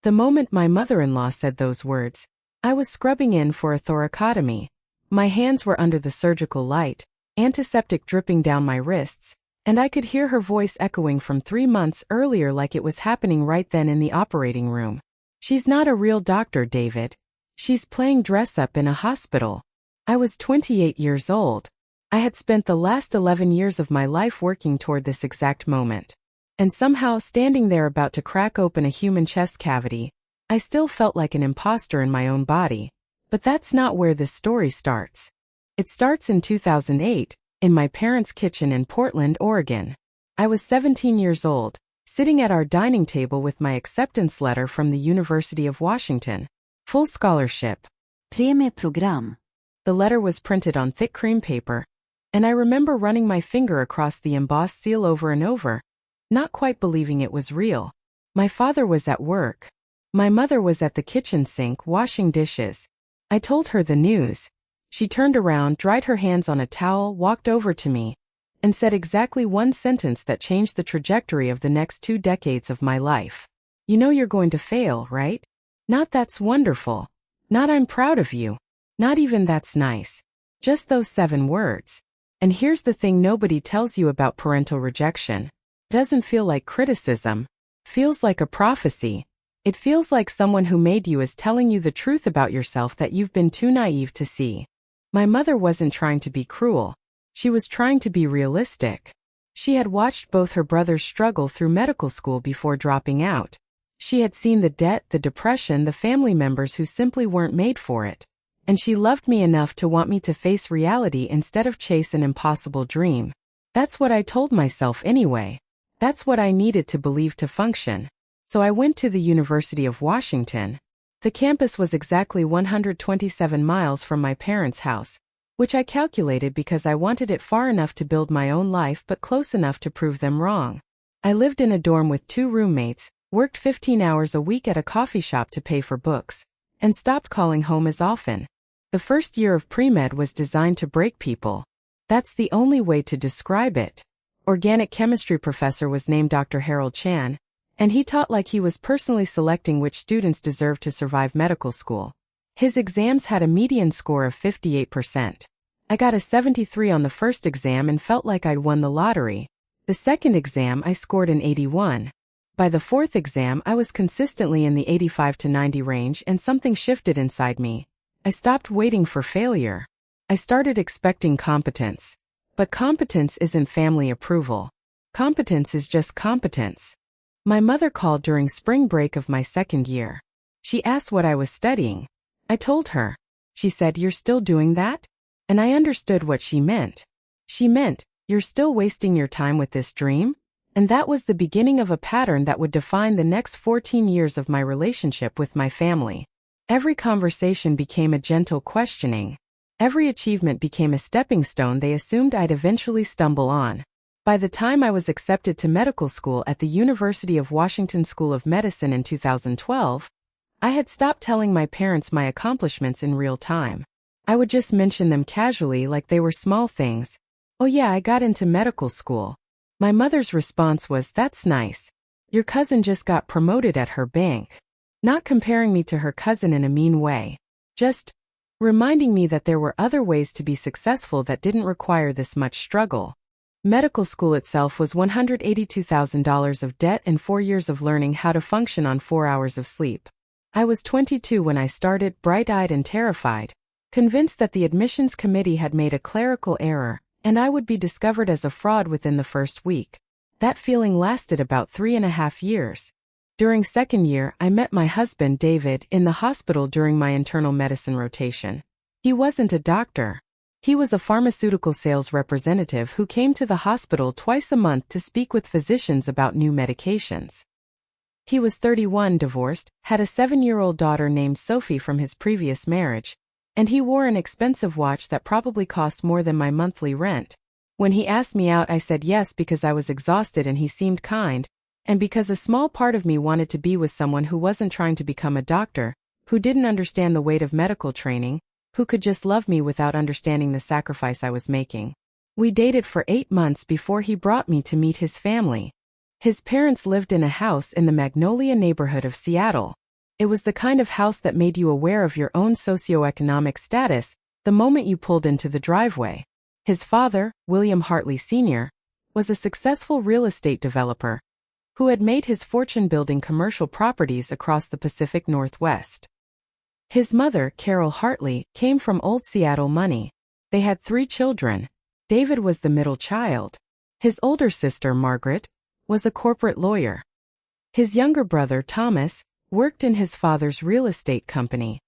The moment my mother-in-law said those words, I was scrubbing in for a thoracotomy. My hands were under the surgical light, antiseptic dripping down my wrists, and I could hear her voice echoing from 3 months earlier like it was happening right then in the operating room. She's not a real doctor, David. She's playing dress-up in a hospital. I was 28 years old. I had spent the last 11 years of my life working toward this exact moment. And somehow, standing there about to crack open a human chest cavity, I still felt like an imposter in my own body. But that's not where this story starts. It starts in 2008, in my parents' kitchen in Portland, Oregon. I was 17 years old, sitting at our dining table with my acceptance letter from the University of Washington. Full scholarship. Premieprogram. The letter was printed on thick cream paper, and I remember running my finger across the embossed seal over and over, not quite believing it was real. My father was at work. My mother was at the kitchen sink washing dishes. I told her the news. She turned around, dried her hands on a towel, walked over to me, and said exactly one sentence that changed the trajectory of the next 2 decades of my life. You know you're going to fail, right? Not that's wonderful. Not I'm proud of you. Not even that's nice. Just those 7 words. And here's the thing nobody tells you about parental rejection. Doesn't feel like criticism. Feels like a prophecy. It feels like someone who made you is telling you the truth about yourself that you've been too naive to see. My mother wasn't trying to be cruel. She was trying to be realistic. She had watched both her brothers struggle through medical school before dropping out. She had seen the debt, the depression, the family members who simply weren't made for it. And she loved me enough to want me to face reality instead of chase an impossible dream. That's what I told myself anyway. That's what I needed to believe to function. So I went to the University of Washington. The campus was exactly 127 miles from my parents' house, which I calculated because I wanted it far enough to build my own life but close enough to prove them wrong. I lived in a dorm with 2 roommates, worked 15 hours a week at a coffee shop to pay for books, and stopped calling home as often. The first year of pre-med was designed to break people. That's the only way to describe it. Organic chemistry professor was named Dr. Harold Chan, and he taught like he was personally selecting which students deserved to survive medical school. His exams had a median score of 58%. I got a 73 on the first exam and felt like I'd won the lottery. The second exam I scored an 81. By the fourth exam I was consistently in the 85 to 90 range and something shifted inside me. I stopped waiting for failure. I started expecting competence. But competence isn't family approval. Competence is just competence. My mother called during spring break of my second year. She asked what I was studying. I told her. She said, "You're still doing that?" And I understood what she meant. She meant, "You're still wasting your time with this dream?" And that was the beginning of a pattern that would define the next 14 years of my relationship with my family. Every conversation became a gentle questioning. Every achievement became a stepping stone they assumed I'd eventually stumble on. By the time I was accepted to medical school at the University of Washington School of Medicine in 2012, I had stopped telling my parents my accomplishments in real time. I would just mention them casually like they were small things. "Oh yeah, I got into medical school." My mother's response was, "That's nice. Your cousin just got promoted at her bank." Not comparing me to her cousin in a mean way. Just reminding me that there were other ways to be successful that didn't require this much struggle. Medical school itself was $182,000 of debt and 4 years of learning how to function on 4 hours of sleep. I was 22 when I started, bright-eyed and terrified, convinced that the admissions committee had made a clerical error, and I would be discovered as a fraud within the first week. That feeling lasted about 3.5 years. During second year, I met my husband, David, in the hospital during my internal medicine rotation. He wasn't a doctor. He was a pharmaceutical sales representative who came to the hospital twice a month to speak with physicians about new medications. He was 31, divorced, had a 7-year-old daughter named Sophie from his previous marriage, and he wore an expensive watch that probably cost more than my monthly rent. When he asked me out, I said yes because I was exhausted and he seemed kind, and because a small part of me wanted to be with someone who wasn't trying to become a doctor, who didn't understand the weight of medical training, who could just love me without understanding the sacrifice I was making. We dated for 8 months before he brought me to meet his family. His parents lived in a house in the Magnolia neighborhood of Seattle. It was the kind of house that made you aware of your own socioeconomic status the moment you pulled into the driveway. His father, William Hartley Sr., was a successful real estate developer who had made his fortune building commercial properties across the Pacific Northwest. His mother, Carol Hartley, came from old Seattle money. They had 3 children. David was the middle child. His older sister, Margaret, was a corporate lawyer. His younger brother, Thomas, worked in his father's real estate company.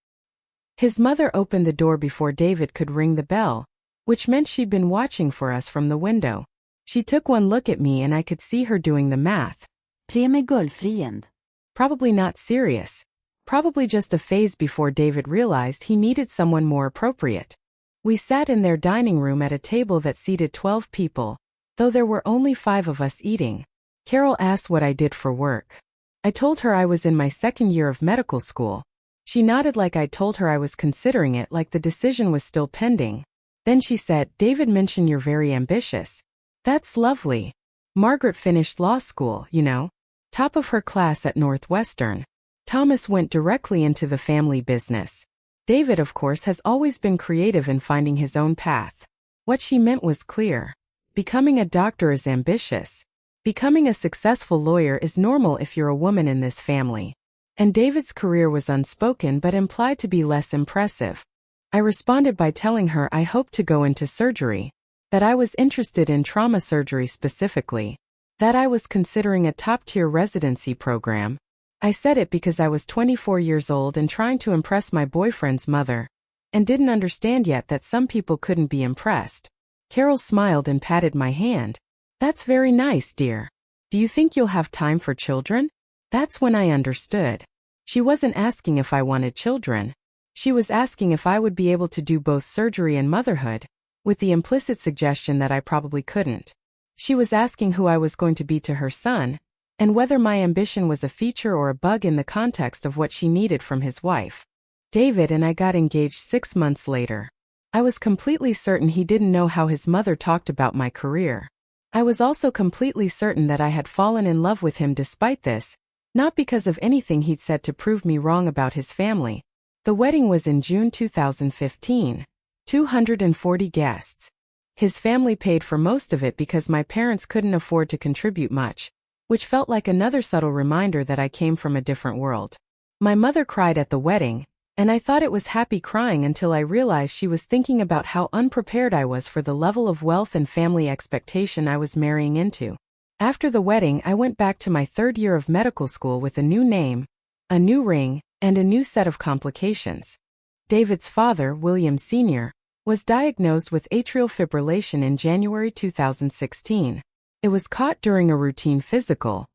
His mother opened the door before David could ring the bell, which meant she'd been watching for us from the window. She took one look at me and I could see her doing the math. Premie girlfriend. Probably not serious. Probably just a phase before David realized he needed someone more appropriate. We sat in their dining room at a table that seated 12 people, though there were only 5 of us eating. Carol asked what I did for work. I told her I was in my 2nd year of medical school. She nodded like I told her I was considering it, like the decision was still pending. Then she said, "David mentioned you're very ambitious." "That's lovely. Margaret finished law school, you know. Top of her class at Northwestern. Thomas went directly into the family business. David, of course, has always been creative in finding his own path." What she meant was clear. Becoming a doctor is ambitious. Becoming a successful lawyer is normal if you're a woman in this family. And David's career was unspoken but implied to be less impressive. I responded by telling her I hoped to go into surgery, that I was interested in trauma surgery specifically, that I was considering a top-tier residency program. I said it because I was 24 years old and trying to impress my boyfriend's mother, and didn't understand yet that some people couldn't be impressed. Carol smiled and patted my hand. "That's very nice, dear. Do you think you'll have time for children?" That's when I understood. She wasn't asking if I wanted children. She was asking if I would be able to do both surgery and motherhood, with the implicit suggestion that I probably couldn't. She was asking who I was going to be to her son, and whether my ambition was a feature or a bug in the context of what she needed from his wife. David and I got engaged 6 months later. I was completely certain he didn't know how his mother talked about my career. I was also completely certain that I had fallen in love with him despite this, not because of anything he'd said to prove me wrong about his family. The wedding was in June 2015. 240 guests. His family paid for most of it because my parents couldn't afford to contribute much, which felt like another subtle reminder that I came from a different world. My mother cried at the wedding, and I thought it was happy crying until I realized she was thinking about how unprepared I was for the level of wealth and family expectation I was marrying into. After the wedding, I went back to my 3rd year of medical school with a new name, a new ring, and a new set of complications. David's father, William Sr., was diagnosed with atrial fibrillation in January 2016. It was caught during a routine physical.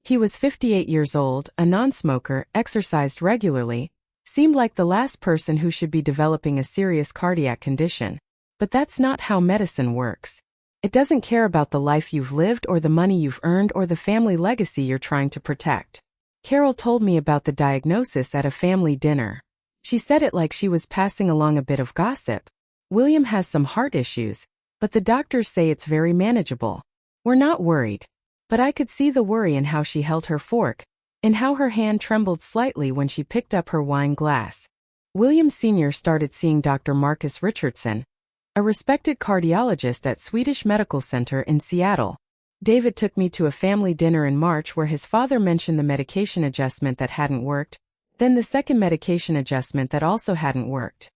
He was 58 years old, a non-smoker, exercised regularly, seemed like the last person who should be developing a serious cardiac condition. But that's not how medicine works. It doesn't care about the life you've lived or the money you've earned or the family legacy you're trying to protect. Carol told me about the diagnosis at a family dinner. She said it like she was passing along a bit of gossip. "William has some heart issues, but the doctors say it's very manageable. We're not worried." But I could see the worry in how she held her fork, in how her hand trembled slightly when she picked up her wine glass. William Sr. started seeing Dr. Marcus Richardson, a respected cardiologist at Swedish Medical Center in Seattle. David took me to a family dinner in March where his father mentioned the medication adjustment that hadn't worked, then the second medication adjustment that also hadn't worked.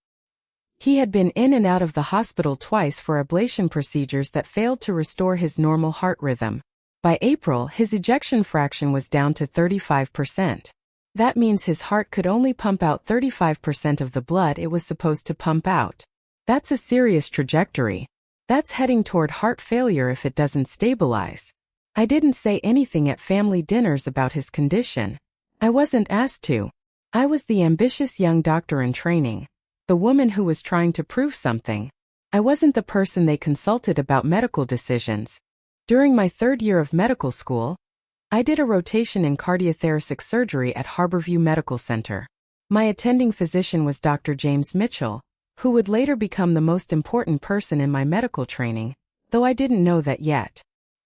He had been in and out of the hospital twice for ablation procedures that failed to restore his normal heart rhythm. By April, his ejection fraction was down to 35%. That means his heart could only pump out 35% of the blood it was supposed to pump out. That's a serious trajectory. That's heading toward heart failure if it doesn't stabilize. I didn't say anything at family dinners about his condition. I wasn't asked to. I was the ambitious young doctor in training, the woman who was trying to prove something. I wasn't the person they consulted about medical decisions. During my 3rd year of medical school, I did a rotation in cardiothoracic surgery at Harborview Medical Center. My attending physician was Dr. James Mitchell, who would later become the most important person in my medical training, though I didn't know that yet.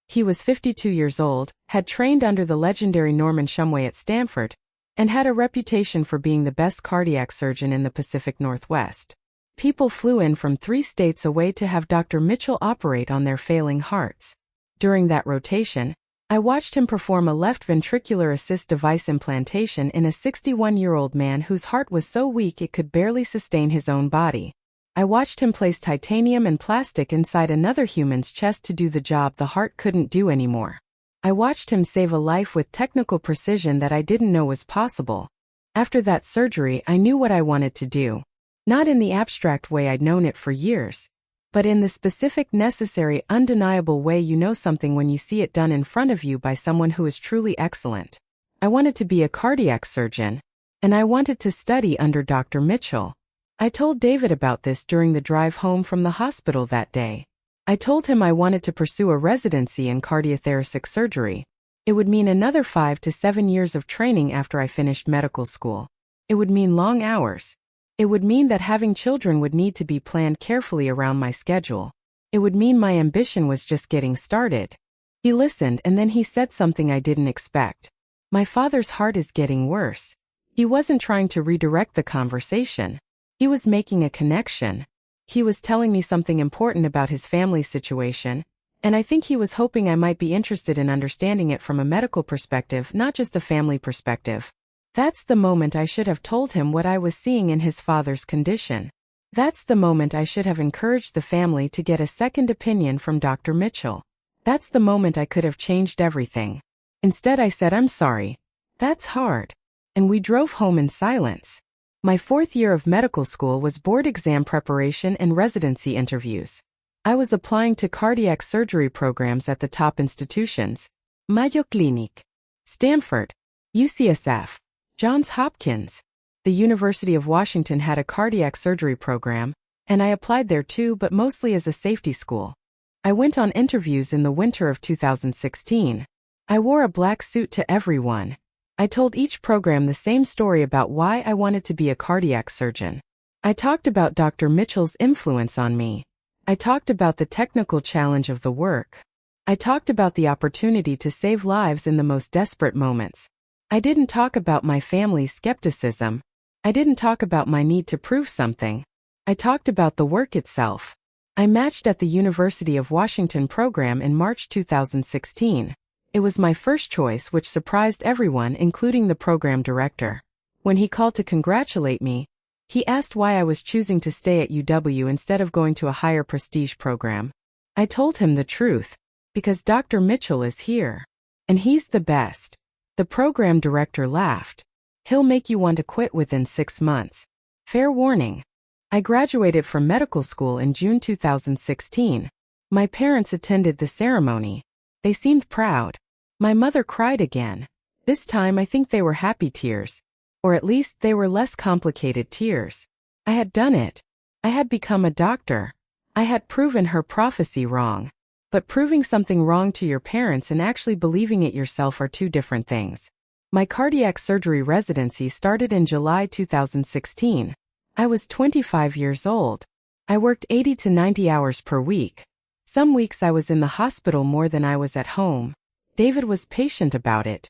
He was 52 years old, had trained under the legendary Norman Shumway at Stanford, and had a reputation for being the best cardiac surgeon in the Pacific Northwest. People flew in from 3 states away to have Dr. Mitchell operate on their failing hearts. During that rotation, I watched him perform a left ventricular assist device implantation in a 61-year-old man whose heart was so weak it could barely sustain his own body. I watched him place titanium and plastic inside another human's chest to do the job the heart couldn't do anymore. I watched him save a life with technical precision that I didn't know was possible. After that surgery, I knew what I wanted to do. Not in the abstract way I'd known it for years, but in the specific, necessary, undeniable way you know something when you see it done in front of you by someone who is truly excellent. I wanted to be a cardiac surgeon, and I wanted to study under Dr. Mitchell. I told David about this during the drive home from the hospital that day. I told him I wanted to pursue a residency in cardiothoracic surgery. It would mean another 5 to 7 years of training after I finished medical school. It would mean long hours. It would mean that having children would need to be planned carefully around my schedule. It would mean my ambition was just getting started. He listened, and then he said something I didn't expect. My father's heart is getting worse. He wasn't trying to redirect the conversation. He was making a connection. He was telling me something important about his family situation, and I think he was hoping I might be interested in understanding it from a medical perspective, not just a family perspective. That's the moment I should have told him what I was seeing in his father's condition. That's the moment I should have encouraged the family to get a second opinion from Dr. Mitchell. That's the moment I could have changed everything. Instead, I said, "I'm sorry. That's hard." And we drove home in silence. My 4th year of medical school was board exam preparation and residency interviews. I was applying to cardiac surgery programs at the top institutions: Mayo Clinic, Stanford, UCSF, Johns Hopkins. The University of Washington had a cardiac surgery program, and I applied there too, but mostly as a safety school. I went on interviews in the winter of 2016. I wore a black suit to everyone. I told each program the same story about why I wanted to be a cardiac surgeon. I talked about Dr. Mitchell's influence on me. I talked about the technical challenge of the work. I talked about the opportunity to save lives in the most desperate moments. I didn't talk about my family's skepticism. I didn't talk about my need to prove something. I talked about the work itself. I matched at the University of Washington program in March 2016. It was my first choice, which surprised everyone, including the program director. When he called to congratulate me, he asked why I was choosing to stay at UW instead of going to a higher prestige program. I told him the truth, because Dr. Mitchell is here. And he's the best. The program director laughed. He'll make you want to quit within 6 months. Fair warning. I graduated from medical school in June 2016. My parents attended the ceremony. They seemed proud. My mother cried again. This time I think they were happy tears. Or at least they were less complicated tears. I had done it. I had become a doctor. I had proven her prophecy wrong. But proving something wrong to your parents and actually believing it yourself are two different things. My cardiac surgery residency started in July 2016. I was 25 years old. I worked 80 to 90 hours per week. Some weeks I was in the hospital more than I was at home. David was patient about it.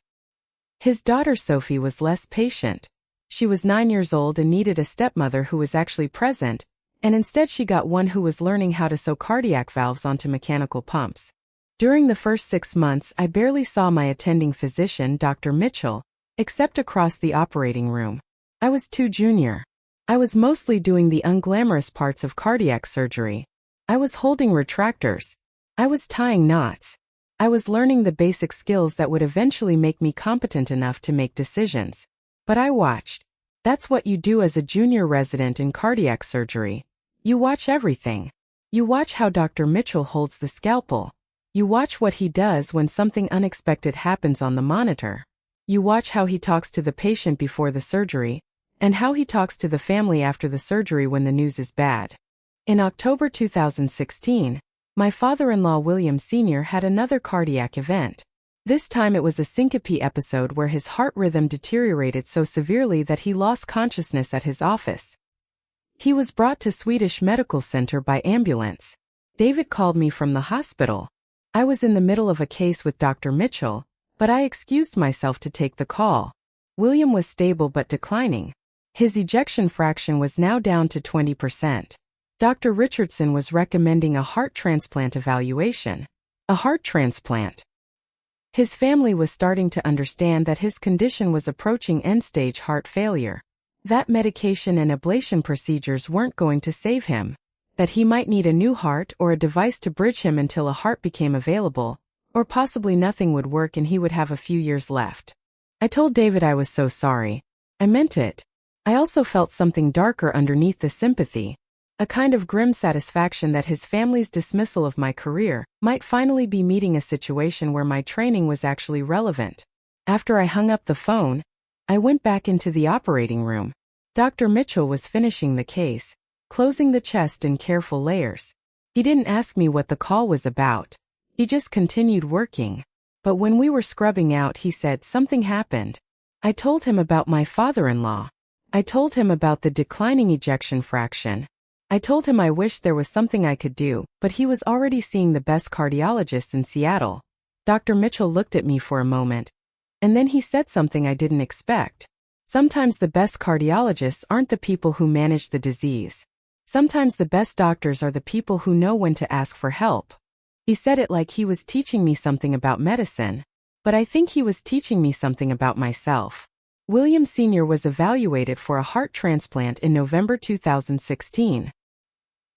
His daughter Sophie was less patient. She was 9 years old and needed a stepmother who was actually present, and instead she got one who was learning how to sew cardiac valves onto mechanical pumps. During the first 6 months, I barely saw my attending physician, Dr. Mitchell, except across the operating room. I was too junior. I was mostly doing the unglamorous parts of cardiac surgery. I was holding retractors. I was tying knots. I was learning the basic skills that would eventually make me competent enough to make decisions. But I watched. That's what you do as a junior resident in cardiac surgery. You watch everything. You watch how Dr. Mitchell holds the scalpel. You watch what he does when something unexpected happens on the monitor. You watch how he talks to the patient before the surgery, and how he talks to the family after the surgery when the news is bad. In October 2016, my father-in-law William Sr. had another cardiac event. This time it was a syncope episode where his heart rhythm deteriorated so severely that he lost consciousness at his office. He was brought to Swedish Medical Center by ambulance. David called me from the hospital. I was in the middle of a case with Dr. Mitchell, but I excused myself to take the call. William was stable but declining. His ejection fraction was now down to 20%. Dr. Richardson was recommending a heart transplant evaluation. A heart transplant. His family was starting to understand that his condition was approaching end-stage heart failure. That medication and ablation procedures weren't going to save him. That he might need a new heart or a device to bridge him until a heart became available, or possibly nothing would work and he would have a few years left. I told David I was so sorry. I meant it. I also felt something darker underneath the sympathy. A kind of grim satisfaction that his family's dismissal of my career might finally be meeting a situation where my training was actually relevant. After I hung up the phone, I went back into the operating room. Dr. Mitchell was finishing the case, closing the chest in careful layers. He didn't ask me what the call was about. He just continued working. But when we were scrubbing out, he said something happened. I told him about my father-in-law. I told him about the declining ejection fraction. I told him I wished there was something I could do, but he was already seeing the best cardiologists in Seattle. Dr. Mitchell looked at me for a moment, and then he said something I didn't expect. Sometimes the best cardiologists aren't the people who manage the disease. Sometimes the best doctors are the people who know when to ask for help. He said it like he was teaching me something about medicine, but I think he was teaching me something about myself. William Sr. was evaluated for a heart transplant in November 2016.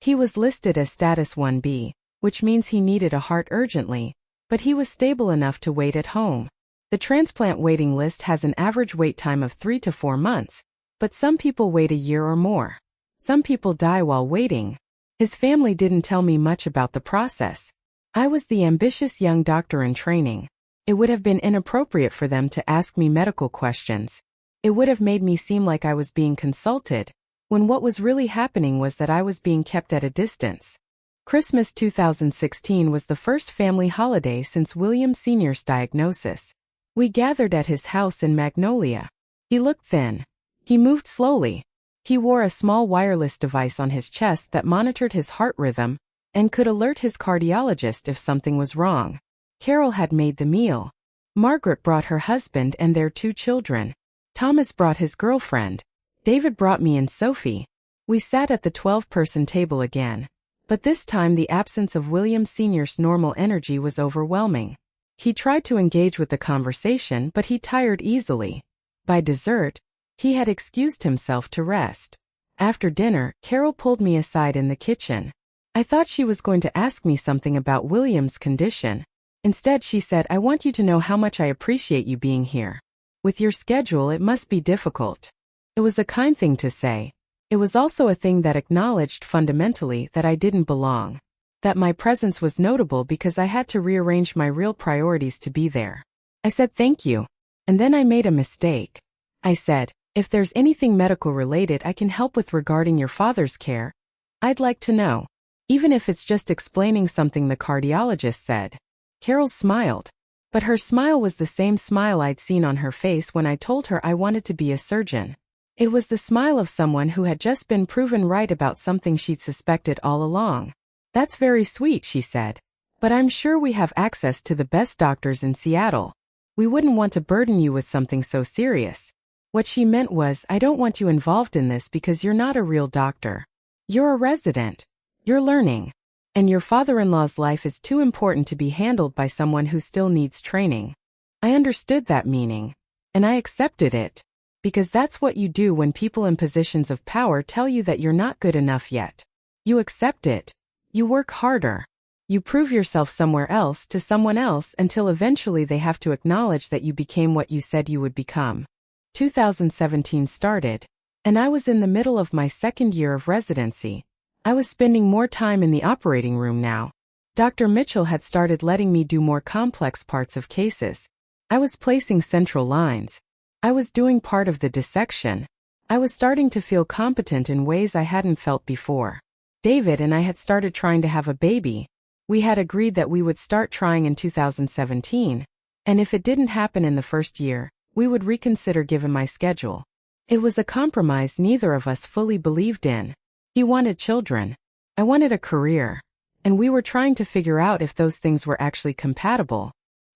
He was listed as status 1B, which means he needed a heart urgently, but he was stable enough to wait at home. The transplant waiting list has an average wait time of 3 to 4 months, but some people wait a year or more. Some people die while waiting. His family didn't tell me much about the process. I was the ambitious young doctor in training. It would have been inappropriate for them to ask me medical questions. It would have made me seem like I was being consulted, when what was really happening was that I was being kept at a distance. Christmas 2016 was the first family holiday since William Sr.'s diagnosis. We gathered at his house in Magnolia. He looked thin. He moved slowly. He wore a small wireless device on his chest that monitored his heart rhythm and could alert his cardiologist if something was wrong. Carol had made the meal. Margaret brought her husband and their 2 children. Thomas brought his girlfriend. David brought me and Sophie. We sat at the 12-person table again. But this time the absence of William Sr.'s normal energy was overwhelming. He tried to engage with the conversation, but he tired easily. By dessert, he had excused himself to rest. After dinner, Carol pulled me aside in the kitchen. I thought she was going to ask me something about William's condition. Instead, she said, "I want you to know how much I appreciate you being here. With your schedule, it must be difficult." It was a kind thing to say. It was also a thing that acknowledged fundamentally that I didn't belong. That my presence was notable because I had to rearrange my real priorities to be there. I said thank you. And then I made a mistake. I said, "If there's anything medical related I can help with regarding your father's care, I'd like to know. Even if it's just explaining something the cardiologist said." Carol smiled. But her smile was the same smile I'd seen on her face when I told her I wanted to be a surgeon. It was the smile of someone who had just been proven right about something she'd suspected all along. "That's very sweet," she said. "But I'm sure we have access to the best doctors in Seattle. We wouldn't want to burden you with something so serious." What she meant was, I don't want you involved in this because you're not a real doctor. You're a resident. You're learning. And your father-in-law's life is too important to be handled by someone who still needs training. I understood that meaning. And I accepted it. Because that's what you do when people in positions of power tell you that you're not good enough yet. You accept it. You work harder. You prove yourself somewhere else to someone else until eventually they have to acknowledge that you became what you said you would become. 2017 started, and I was in the middle of my second year of residency. I was spending more time in the operating room now. Dr. Mitchell had started letting me do more complex parts of cases. I was placing central lines. I was doing part of the dissection. I was starting to feel competent in ways I hadn't felt before. David and I had started trying to have a baby. We had agreed that we would start trying in 2017, and if it didn't happen in the first year, we would reconsider given my schedule. It was a compromise neither of us fully believed in. He wanted children. I wanted a career. And we were trying to figure out if those things were actually compatible.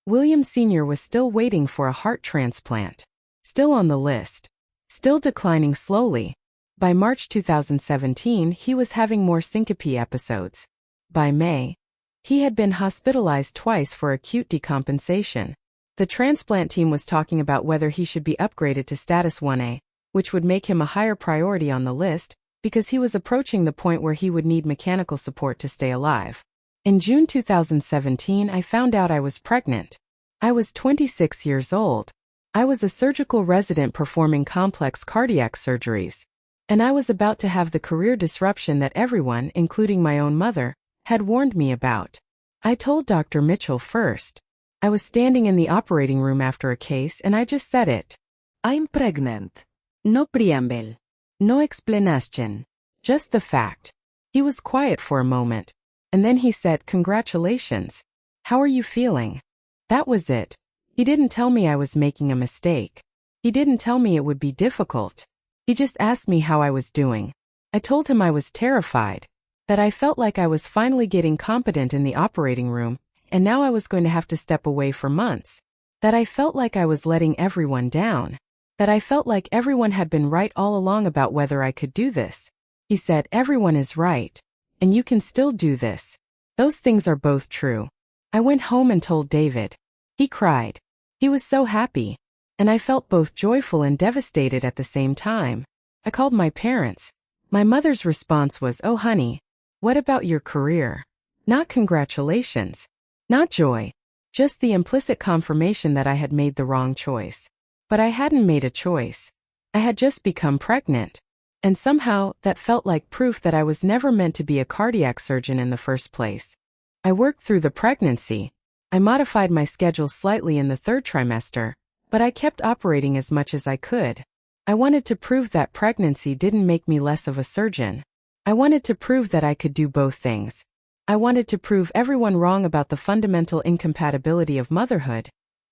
William Sr. was still waiting for a heart transplant. Still on the list. Still declining slowly. By March 2017, he was having more syncope episodes. By May, he had been hospitalized twice for acute decompensation. The transplant team was talking about whether he should be upgraded to status 1A, which would make him a higher priority on the list, because he was approaching the point where he would need mechanical support to stay alive. In June 2017, I found out I was pregnant. I was 26 years old. I was a surgical resident performing complex cardiac surgeries. And I was about to have the career disruption that everyone, including my own mother, had warned me about. I told Dr. Mitchell first. I was standing in the operating room after a case and I just said it. I'm pregnant. No preamble. No explanation. Just the fact. He was quiet for a moment. And then he said, "Congratulations. How are you feeling?" That was it. He didn't tell me I was making a mistake. He didn't tell me it would be difficult. He just asked me how I was doing. I told him I was terrified. That I felt like I was finally getting competent in the operating room, and now I was going to have to step away for months. That I felt like I was letting everyone down. That I felt like everyone had been right all along about whether I could do this. He said, "Everyone is right. And you can still do this. Those things are both true." I went home and told David. He cried. He was so happy. And I felt both joyful and devastated at the same time. I called my parents. My mother's response was, "Oh honey, what about your career?" Not congratulations. Not joy. Just the implicit confirmation that I had made the wrong choice. But I hadn't made a choice. I had just become pregnant. And somehow, that felt like proof that I was never meant to be a cardiac surgeon in the first place. I worked through the pregnancy. I modified my schedule slightly in the third trimester, but I kept operating as much as I could. I wanted to prove that pregnancy didn't make me less of a surgeon. I wanted to prove that I could do both things. I wanted to prove everyone wrong about the fundamental incompatibility of motherhood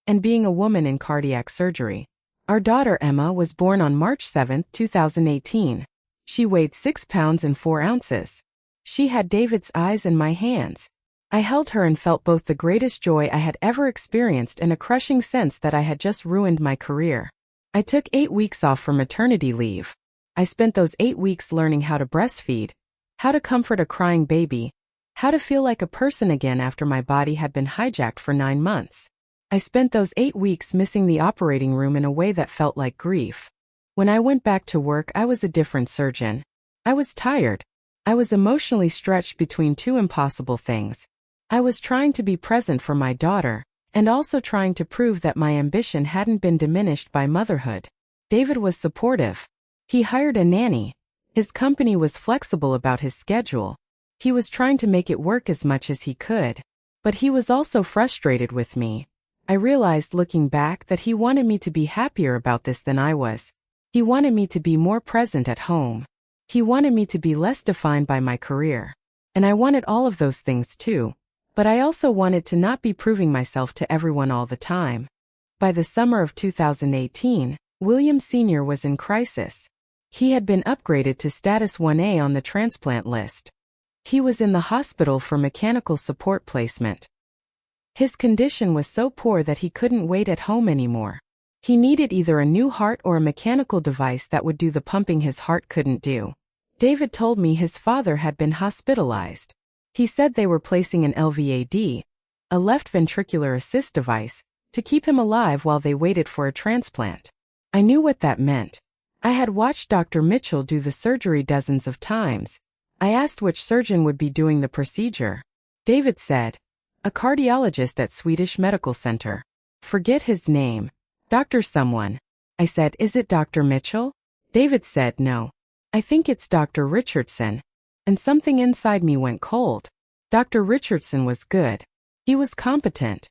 and being a woman in cardiac surgery. Our daughter Emma was born on March 7, 2018. She weighed 6 pounds and 4 ounces. She had David's eyes in my hands. I held her and felt both the greatest joy I had ever experienced and a crushing sense that I had just ruined my career. I took 8 weeks off for maternity leave. I spent those 8 weeks learning how to breastfeed, how to comfort a crying baby, how to feel like a person again after my body had been hijacked for 9 months. I spent those 8 weeks missing the operating room in a way that felt like grief. When I went back to work, I was a different surgeon. I was tired. I was emotionally stretched between two impossible things. I was trying to be present for my daughter, and also trying to prove that my ambition hadn't been diminished by motherhood. David was supportive. He hired a nanny. His company was flexible about his schedule. He was trying to make it work as much as he could. But he was also frustrated with me. I realized looking back that he wanted me to be happier about this than I was. He wanted me to be more present at home. He wanted me to be less defined by my career. And I wanted all of those things too. But I also wanted to not be proving myself to everyone all the time. By the summer of 2018, William Sr. was in crisis. He had been upgraded to status 1A on the transplant list. He was in the hospital for mechanical support placement. His condition was so poor that he couldn't wait at home anymore. He needed either a new heart or a mechanical device that would do the pumping his heart couldn't do. David told me his father had been hospitalized. He said they were placing an LVAD, a left ventricular assist device, to keep him alive while they waited for a transplant. I knew what that meant. I had watched Dr. Mitchell do the surgery dozens of times. I asked which surgeon would be doing the procedure. David said, "A cardiologist at Swedish Medical Center. Forget his name. Dr. someone." I said, "Is it Dr. Mitchell?" David said, "No. I think it's Dr. Richardson." And something inside me went cold. Dr. Richardson was good. He was competent.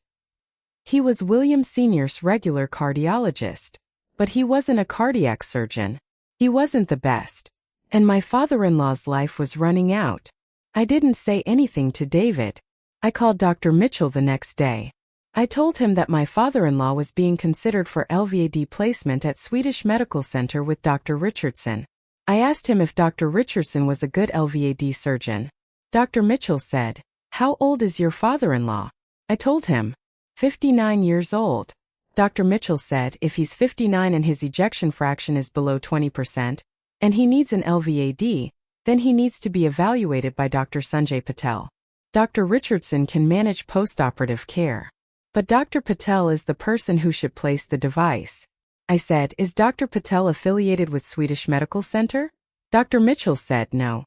He was William Sr.'s regular cardiologist. But he wasn't a cardiac surgeon. He wasn't the best. And my father-in-law's life was running out. I didn't say anything to David. I called Dr. Mitchell the next day. I told him that my father-in-law was being considered for LVAD placement at Swedish Medical Center with Dr. Richardson. I asked him if Dr. Richardson was a good LVAD surgeon. Dr. Mitchell said, "How old is your father-in-law?" I told him, 59 years old. Dr. Mitchell said if he's 59 and his ejection fraction is below 20%, and he needs an LVAD, then he needs to be evaluated by Dr. Sanjay Patel. Dr. Richardson can manage postoperative care. But Dr. Patel is the person who should place the device. I said, is Dr. Patel affiliated with Swedish Medical Center? Dr. Mitchell said no.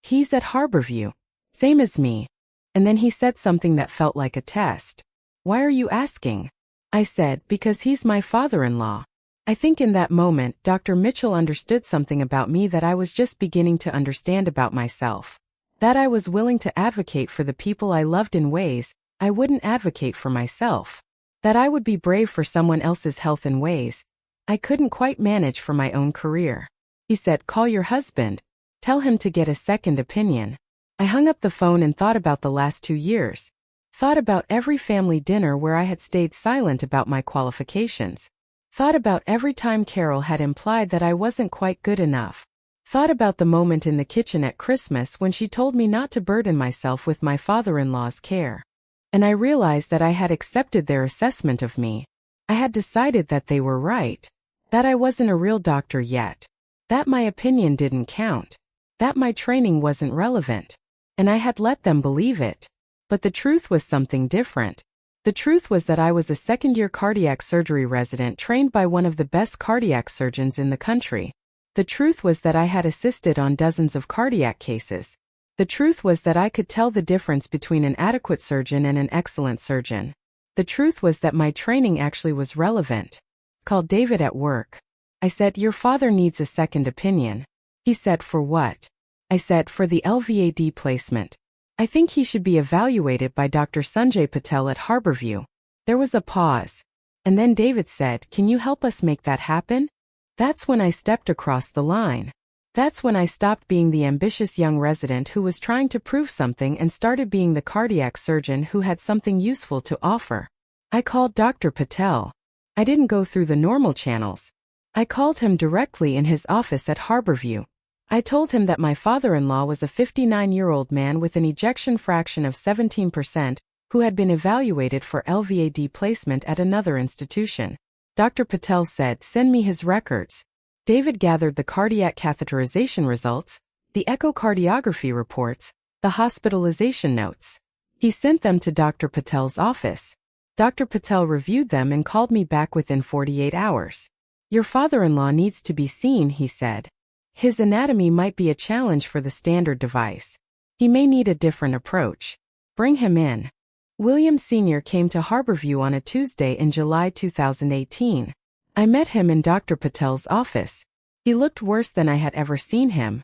He's at Harborview. Same as me. And then he said something that felt like a test. Why are you asking? I said, because he's my father-in-law. I think in that moment, Dr. Mitchell understood something about me that I was just beginning to understand about myself. That I was willing to advocate for the people I loved in ways I wouldn't advocate for myself. That I would be brave for someone else's health in ways I couldn't quite manage for my own career. He said, call your husband. Tell him to get a second opinion. I hung up the phone and thought about the last 2 years. Thought about every family dinner where I had stayed silent about my qualifications. Thought about every time Carol had implied that I wasn't quite good enough. Thought about the moment in the kitchen at Christmas when she told me not to burden myself with my father-in-law's care. And I realized that I had accepted their assessment of me. I had decided that they were right. That I wasn't a real doctor yet. That my opinion didn't count. That my training wasn't relevant. And I had let them believe it. But the truth was something different. The truth was that I was a second-year cardiac surgery resident trained by one of the best cardiac surgeons in the country. The truth was that I had assisted on dozens of cardiac cases. The truth was that I could tell the difference between an adequate surgeon and an excellent surgeon. The truth was that my training actually was relevant. Called David at work. I said, your father needs a second opinion. He said, for what? I said, for the LVAD placement. I think he should be evaluated by Dr. Sanjay Patel at Harborview. There was a pause. And then David said, can you help us make that happen? That's when I stepped across the line. That's when I stopped being the ambitious young resident who was trying to prove something and started being the cardiac surgeon who had something useful to offer. I called Dr. Patel. I didn't go through the normal channels. I called him directly in his office at Harborview. I told him that my father-in-law was a 59-year-old man with an ejection fraction of 17% who had been evaluated for LVAD placement at another institution. Dr. Patel said, send me his records. David gathered the cardiac catheterization results, the echocardiography reports, the hospitalization notes. He sent them to Dr. Patel's office. Dr. Patel reviewed them and called me back within 48 hours. Your father-in-law needs to be seen, he said. His anatomy might be a challenge for the standard device. He may need a different approach. Bring him in. William Sr. came to Harborview on a Tuesday in July 2018. I met him in Dr. Patel's office. He looked worse than I had ever seen him.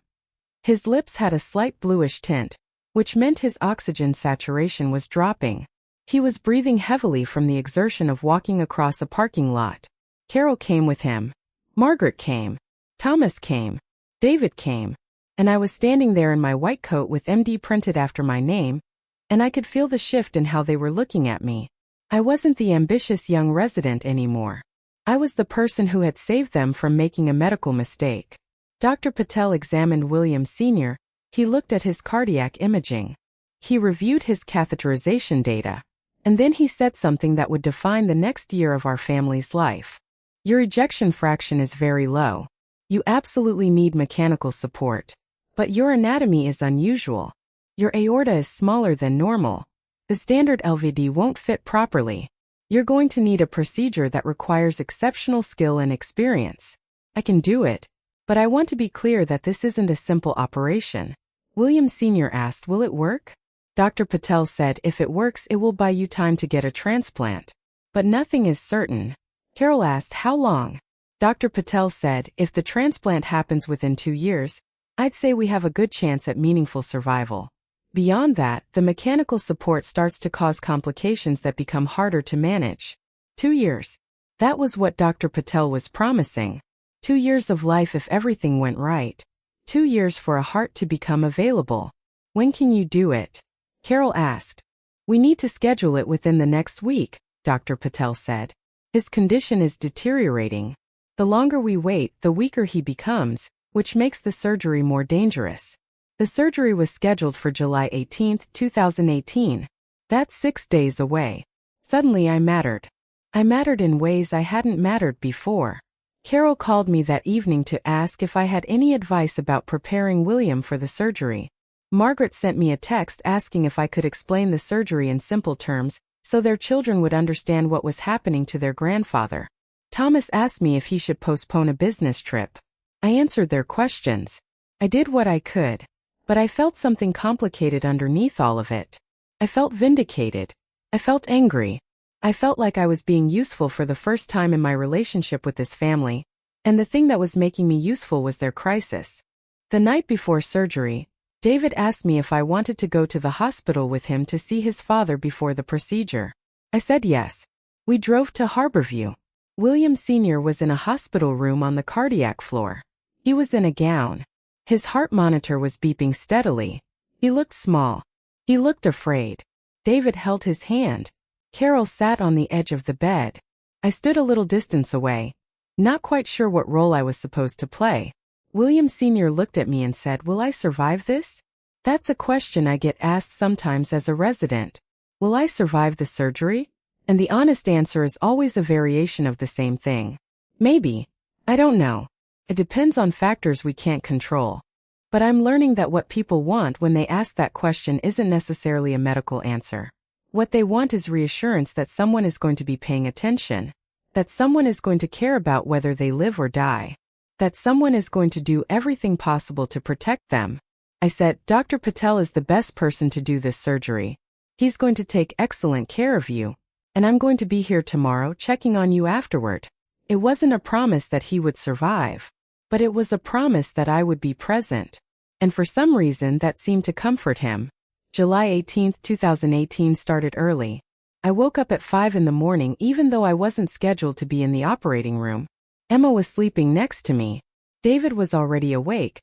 His lips had a slight bluish tint, which meant his oxygen saturation was dropping. He was breathing heavily from the exertion of walking across a parking lot. Carol came with him. Margaret came. Thomas came. David came. And I was standing there in my white coat with MD printed after my name, and I could feel the shift in how they were looking at me. I wasn't the ambitious young resident anymore. I was the person who had saved them from making a medical mistake. Dr. Patel examined William Sr. He looked at his cardiac imaging. He reviewed his catheterization data. And then he said something that would define the next year of our family's life. Your ejection fraction is very low. You absolutely need mechanical support. But your anatomy is unusual. Your aorta is smaller than normal. The standard LVD won't fit properly. You're going to need a procedure that requires exceptional skill and experience. I can do it, but I want to be clear that this isn't a simple operation. William Sr. asked, will it work? Dr. Patel said, if it works, it will buy you time to get a transplant. But nothing is certain. Carol asked, how long? Dr. Patel said, if the transplant happens within 2 years, I'd say we have a good chance at meaningful survival. Beyond that, the mechanical support starts to cause complications that become harder to manage. 2 years. That was what Dr. Patel was promising. 2 years of life if everything went right. 2 years for a heart to become available. When can you do it? Carol asked. We need to schedule it within the next week, Dr. Patel said. His condition is deteriorating. The longer we wait, the weaker he becomes, which makes the surgery more dangerous. The surgery was scheduled for July 18, 2018. That's 6 days away. Suddenly I mattered. I mattered in ways I hadn't mattered before. Carol called me that evening to ask if I had any advice about preparing William for the surgery. Margaret sent me a text asking if I could explain the surgery in simple terms, so their children would understand what was happening to their grandfather. Thomas asked me if he should postpone a business trip. I answered their questions. I did what I could, but I felt something complicated underneath all of it. I felt vindicated. I felt angry. I felt like I was being useful for the first time in my relationship with this family, and the thing that was making me useful was their crisis. The night before surgery, David asked me if I wanted to go to the hospital with him to see his father before the procedure. I said yes. We drove to Harborview. William Sr. was in a hospital room on the cardiac floor. He was in a gown. His heart monitor was beeping steadily. He looked small. He looked afraid. David held his hand. Carol sat on the edge of the bed. I stood a little distance away, not quite sure what role I was supposed to play. William Sr. looked at me and said, "Will I survive this?" That's a question I get asked sometimes as a resident. Will I survive the surgery? And the honest answer is always a variation of the same thing. Maybe. I don't know. It depends on factors we can't control. But I'm learning that what people want when they ask that question isn't necessarily a medical answer. What they want is reassurance that someone is going to be paying attention, that someone is going to care about whether they live or die, that someone is going to do everything possible to protect them. I said, "Dr. Patel is the best person to do this surgery. He's going to take excellent care of you, and I'm going to be here tomorrow checking on you afterward." It wasn't a promise that he would survive, but it was a promise that I would be present. And for some reason that seemed to comfort him. July 18, 2018 started early. I woke up at 5 in the morning even though I wasn't scheduled to be in the operating room. Emma was sleeping next to me. David was already awake,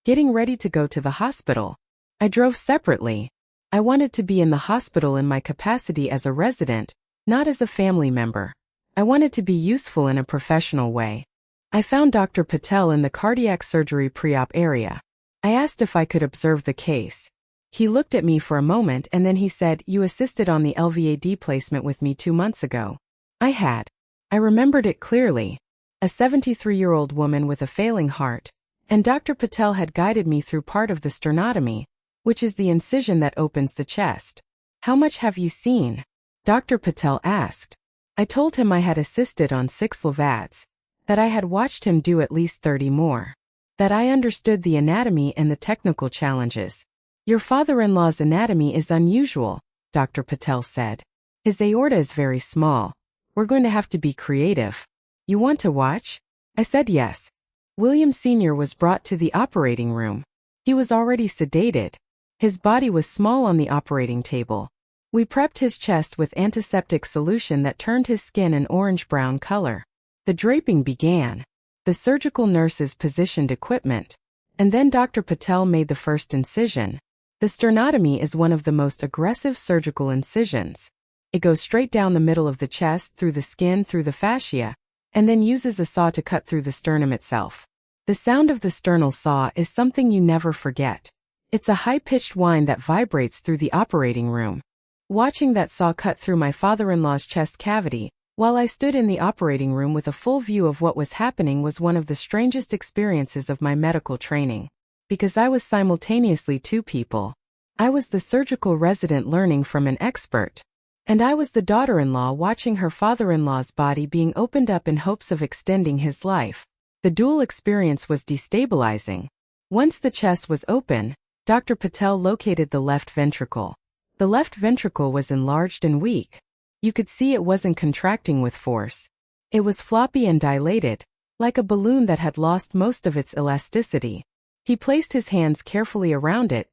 getting ready to go to the hospital. I drove separately. I wanted to be in the hospital in my capacity as a resident, not as a family member. I wanted to be useful in a professional way. I found Dr. Patel in the cardiac surgery pre-op area. I asked if I could observe the case. He looked at me for a moment and then he said, "You assisted on the LVAD placement with me 2 months ago." I had. I remembered it clearly. A 73-year-old woman with a failing heart, and Dr. Patel had guided me through part of the sternotomy, which is the incision that opens the chest. "How much have you seen?" Dr. Patel asked. I told him I had assisted on 6 LVADs, that I had watched him do at least 30 more, that I understood the anatomy and the technical challenges. "Your father-in-law's anatomy is unusual," Dr. Patel said. "His aorta is very small. We're going to have to be creative. You want to watch?" I said yes. William Sr. was brought to the operating room. He was already sedated. His body was small on the operating table. We prepped his chest with antiseptic solution that turned his skin an orange-brown color. The draping began. The surgical nurses positioned equipment. And then Dr. Patel made the first incision. The sternotomy is one of the most aggressive surgical incisions. It goes straight down the middle of the chest, through the skin, through the fascia, and then uses a saw to cut through the sternum itself. The sound of the sternal saw is something you never forget. It's a high-pitched whine that vibrates through the operating room. Watching that saw cut through my father-in-law's chest cavity, while I stood in the operating room with a full view of what was happening, was one of the strangest experiences of my medical training. Because I was simultaneously two people. I was the surgical resident learning from an expert. And I was the daughter-in-law watching her father-in-law's body being opened up in hopes of extending his life. The dual experience was destabilizing. Once the chest was open, Dr. Patel located the left ventricle. The left ventricle was enlarged and weak. You could see it wasn't contracting with force. It was floppy and dilated, like a balloon that had lost most of its elasticity. He placed his hands carefully around it,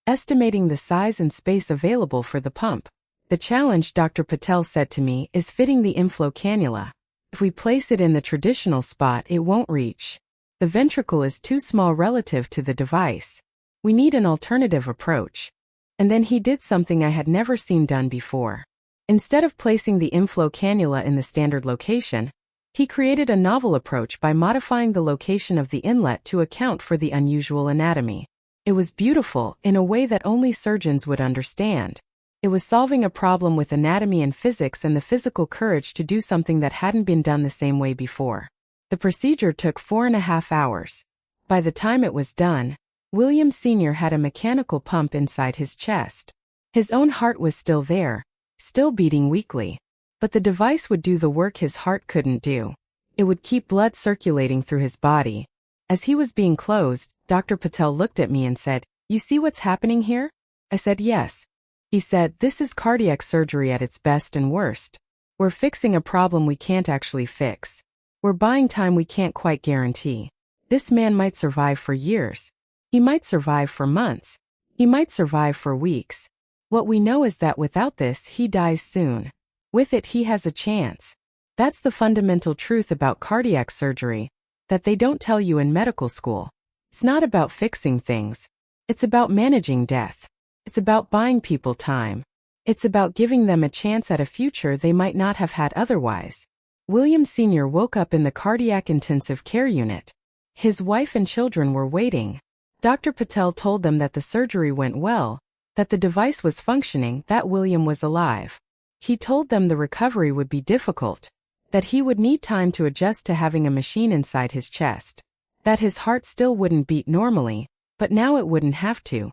estimating the size and space available for the pump. "The challenge," Dr. Patel said to me, "is fitting the inflow cannula. If we place it in the traditional spot, it won't reach. The ventricle is too small relative to the device. We need an alternative approach." And then he did something I had never seen done before. Instead of placing the inflow cannula in the standard location, he created a novel approach by modifying the location of the inlet to account for the unusual anatomy. It was beautiful in a way that only surgeons would understand. It was solving a problem with anatomy and physics and the physical courage to do something that hadn't been done the same way before. The procedure took 4.5 hours. By the time it was done, William Sr. had a mechanical pump inside his chest. His own heart was still there, still beating weakly. But the device would do the work his heart couldn't do. It would keep blood circulating through his body. As he was being closed, Dr. Patel looked at me and said, "You see what's happening here?" I said yes. He said, "This is cardiac surgery at its best and worst. We're fixing a problem we can't actually fix. We're buying time we can't quite guarantee. This man might survive for years. He might survive for months. He might survive for weeks. What we know is that without this, he dies soon. With it, he has a chance." That's the fundamental truth about cardiac surgery, that they don't tell you in medical school. It's not about fixing things. It's about managing death. It's about buying people time. It's about giving them a chance at a future they might not have had otherwise. William Sr. woke up in the cardiac intensive care unit. His wife and children were waiting. Dr. Patel told them that the surgery went well, that the device was functioning, that William was alive. He told them the recovery would be difficult, that he would need time to adjust to having a machine inside his chest, that his heart still wouldn't beat normally, but now it wouldn't have to.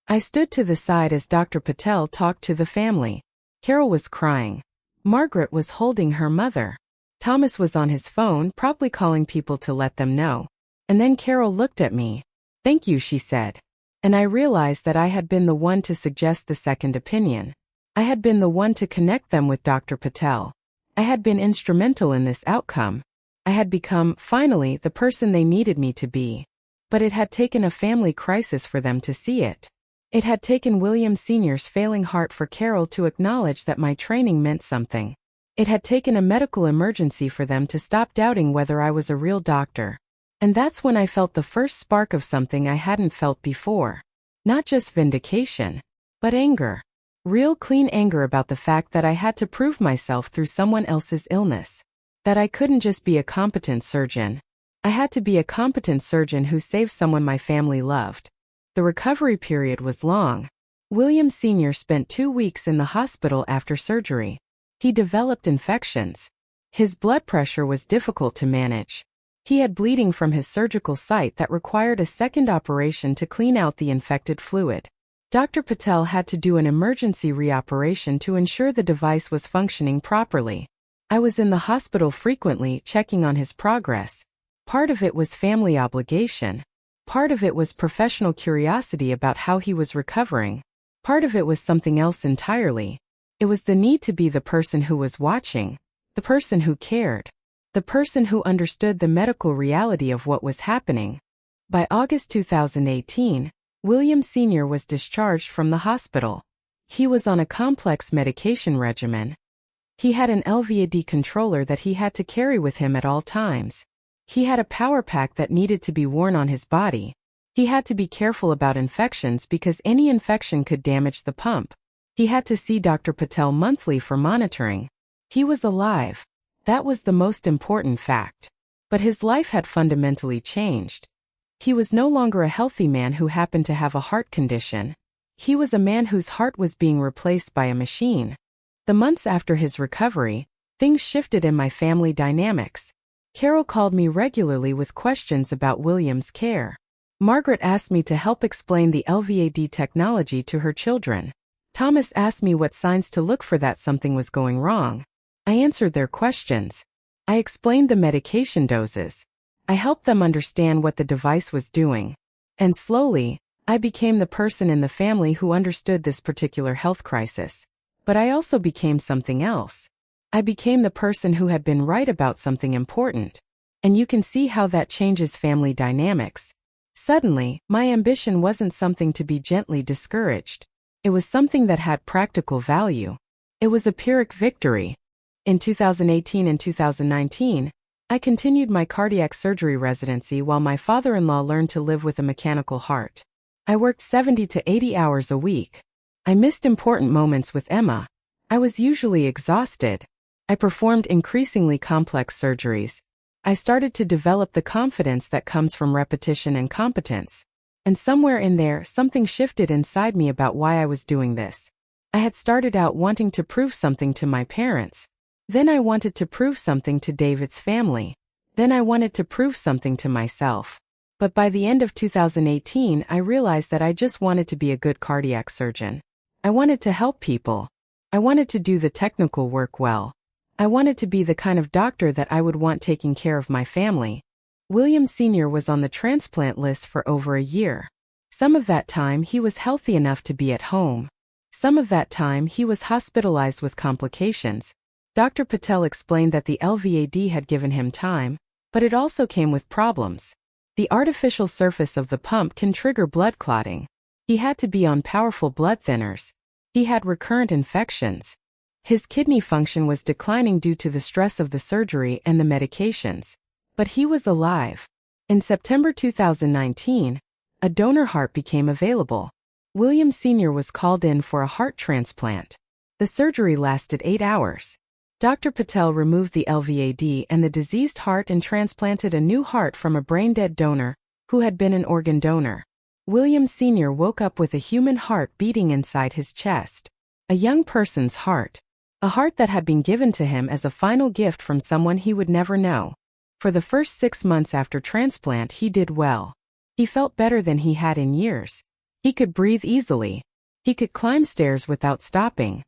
I stood to the side as Dr. Patel talked to the family. Carol was crying. Margaret was holding her mother. Thomas was on his phone, probably calling people to let them know. And then Carol looked at me. "Thank you," she said. And I realized that I had been the one to suggest the second opinion. I had been the one to connect them with Dr. Patel. I had been instrumental in this outcome. I had become, finally, the person they needed me to be. But it had taken a family crisis for them to see it. It had taken William Sr.'s failing heart for Carol to acknowledge that my training meant something. It had taken a medical emergency for them to stop doubting whether I was a real doctor. And that's when I felt the first spark of something I hadn't felt before. Not just vindication, but anger. Real clean anger about the fact that I had to prove myself through someone else's illness. That I couldn't just be a competent surgeon. I had to be a competent surgeon who saved someone my family loved. The recovery period was long. William Sr. spent 2 weeks in the hospital after surgery. He developed infections. His blood pressure was difficult to manage. He had bleeding from his surgical site that required a second operation to clean out the infected fluid. Dr. Patel had to do an emergency reoperation to ensure the device was functioning properly. I was in the hospital frequently, checking on his progress. Part of it was family obligation. Part of it was professional curiosity about how he was recovering. Part of it was something else entirely. It was the need to be the person who was watching, the person who cared, the person who understood the medical reality of what was happening. By August 2018, William Sr. was discharged from the hospital. He was on a complex medication regimen. He had an LVAD controller that he had to carry with him at all times. He had a power pack that needed to be worn on his body. He had to be careful about infections because any infection could damage the pump. He had to see Dr. Patel monthly for monitoring. He was alive. That was the most important fact. But his life had fundamentally changed. He was no longer a healthy man who happened to have a heart condition. He was a man whose heart was being replaced by a machine. The months after his recovery, things shifted in my family dynamics. Carol called me regularly with questions about William's care. Margaret asked me to help explain the LVAD technology to her children. Thomas asked me what signs to look for that something was going wrong. I answered their questions. I explained the medication doses. I helped them understand what the device was doing. And slowly, I became the person in the family who understood this particular health crisis. But I also became something else. I became the person who had been right about something important. And you can see how that changes family dynamics. Suddenly, my ambition wasn't something to be gently discouraged. It was something that had practical value. It was a Pyrrhic victory. In 2018 and 2019, I continued my cardiac surgery residency while my father-in-law learned to live with a mechanical heart. I worked 70 to 80 hours a week. I missed important moments with Emma. I was usually exhausted. I performed increasingly complex surgeries. I started to develop the confidence that comes from repetition and competence. And somewhere in there, something shifted inside me about why I was doing this. I had started out wanting to prove something to my parents. Then I wanted to prove something to David's family. Then I wanted to prove something to myself. But by the end of 2018, I realized that I just wanted to be a good cardiac surgeon. I wanted to help people. I wanted to do the technical work well. I wanted to be the kind of doctor that I would want taking care of my family. William Sr. was on the transplant list for over a year. Some of that time he was healthy enough to be at home. Some of that time he was hospitalized with complications. Dr. Patel explained that the LVAD had given him time, but it also came with problems. The artificial surface of the pump can trigger blood clotting. He had to be on powerful blood thinners. He had recurrent infections. His kidney function was declining due to the stress of the surgery and the medications. But he was alive. In September 2019, a donor heart became available. William Sr. was called in for a heart transplant. The surgery lasted 8 hours. Dr. Patel removed the LVAD and the diseased heart and transplanted a new heart from a brain-dead donor who had been an organ donor. William Sr. woke up with a human heart beating inside his chest. A young person's heart. A heart that had been given to him as a final gift from someone he would never know. For the first 6 months after transplant, he did well. He felt better than he had in years. He could breathe easily. He could climb stairs without stopping.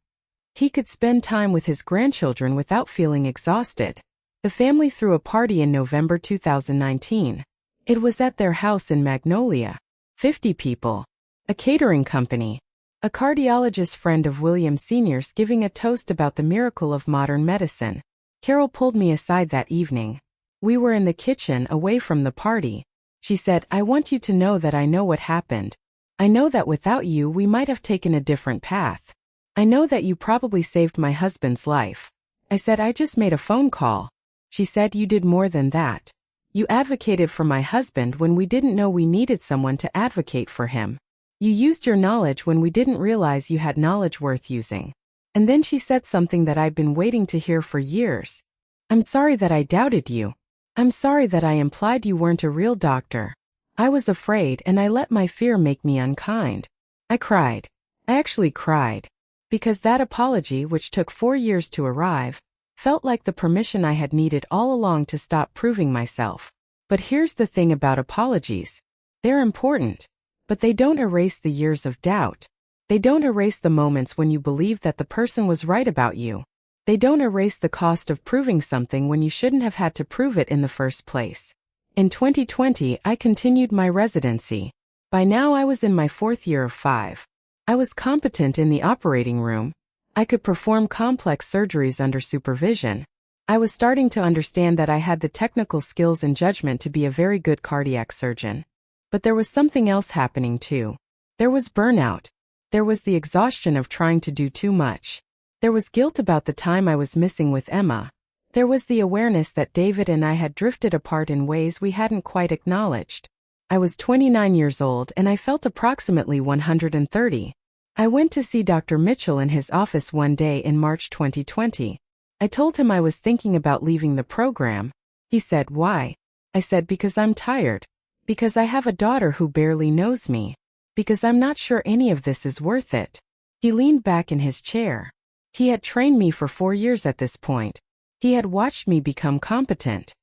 He could spend time with his grandchildren without feeling exhausted. The family threw a party in November 2019. It was at their house in Magnolia. 50 people. A catering company. A cardiologist friend of William Sr.'s giving a toast about the miracle of modern medicine. Carol pulled me aside that evening. We were in the kitchen away from the party. She said, "I want you to know that I know what happened. I know that without you we might have taken a different path. I know that you probably saved my husband's life." I said, "I just made a phone call." She said, "You did more than that. You advocated for my husband when we didn't know we needed someone to advocate for him. You used your knowledge when we didn't realize you had knowledge worth using." And then she said something that I'd been waiting to hear for years. "I'm sorry that I doubted you. I'm sorry that I implied you weren't a real doctor. I was afraid and I let my fear make me unkind." I cried. I actually cried. Because that apology, which took 4 years to arrive, felt like the permission I had needed all along to stop proving myself. But here's the thing about apologies. They're important. But they don't erase the years of doubt. They don't erase the moments when you believed that the person was right about you. They don't erase the cost of proving something when you shouldn't have had to prove it in the first place. In 2020, I continued my residency. By now I was in my 4th year of 5. I was competent in the operating room. I could perform complex surgeries under supervision. I was starting to understand that I had the technical skills and judgment to be a very good cardiac surgeon. But there was something else happening too. There was burnout. There was the exhaustion of trying to do too much. There was guilt about the time I was missing with Emma. There was the awareness that David and I had drifted apart in ways we hadn't quite acknowledged. I was 29 years old and I felt approximately 130. I went to see Dr. Mitchell in his office one day in March 2020. I told him I was thinking about leaving the program. He said, "Why?" I said, "Because I'm tired. Because I have a daughter who barely knows me. Because I'm not sure any of this is worth it." He leaned back in his chair. He had trained me for 4 years at this point. He had watched me become competent.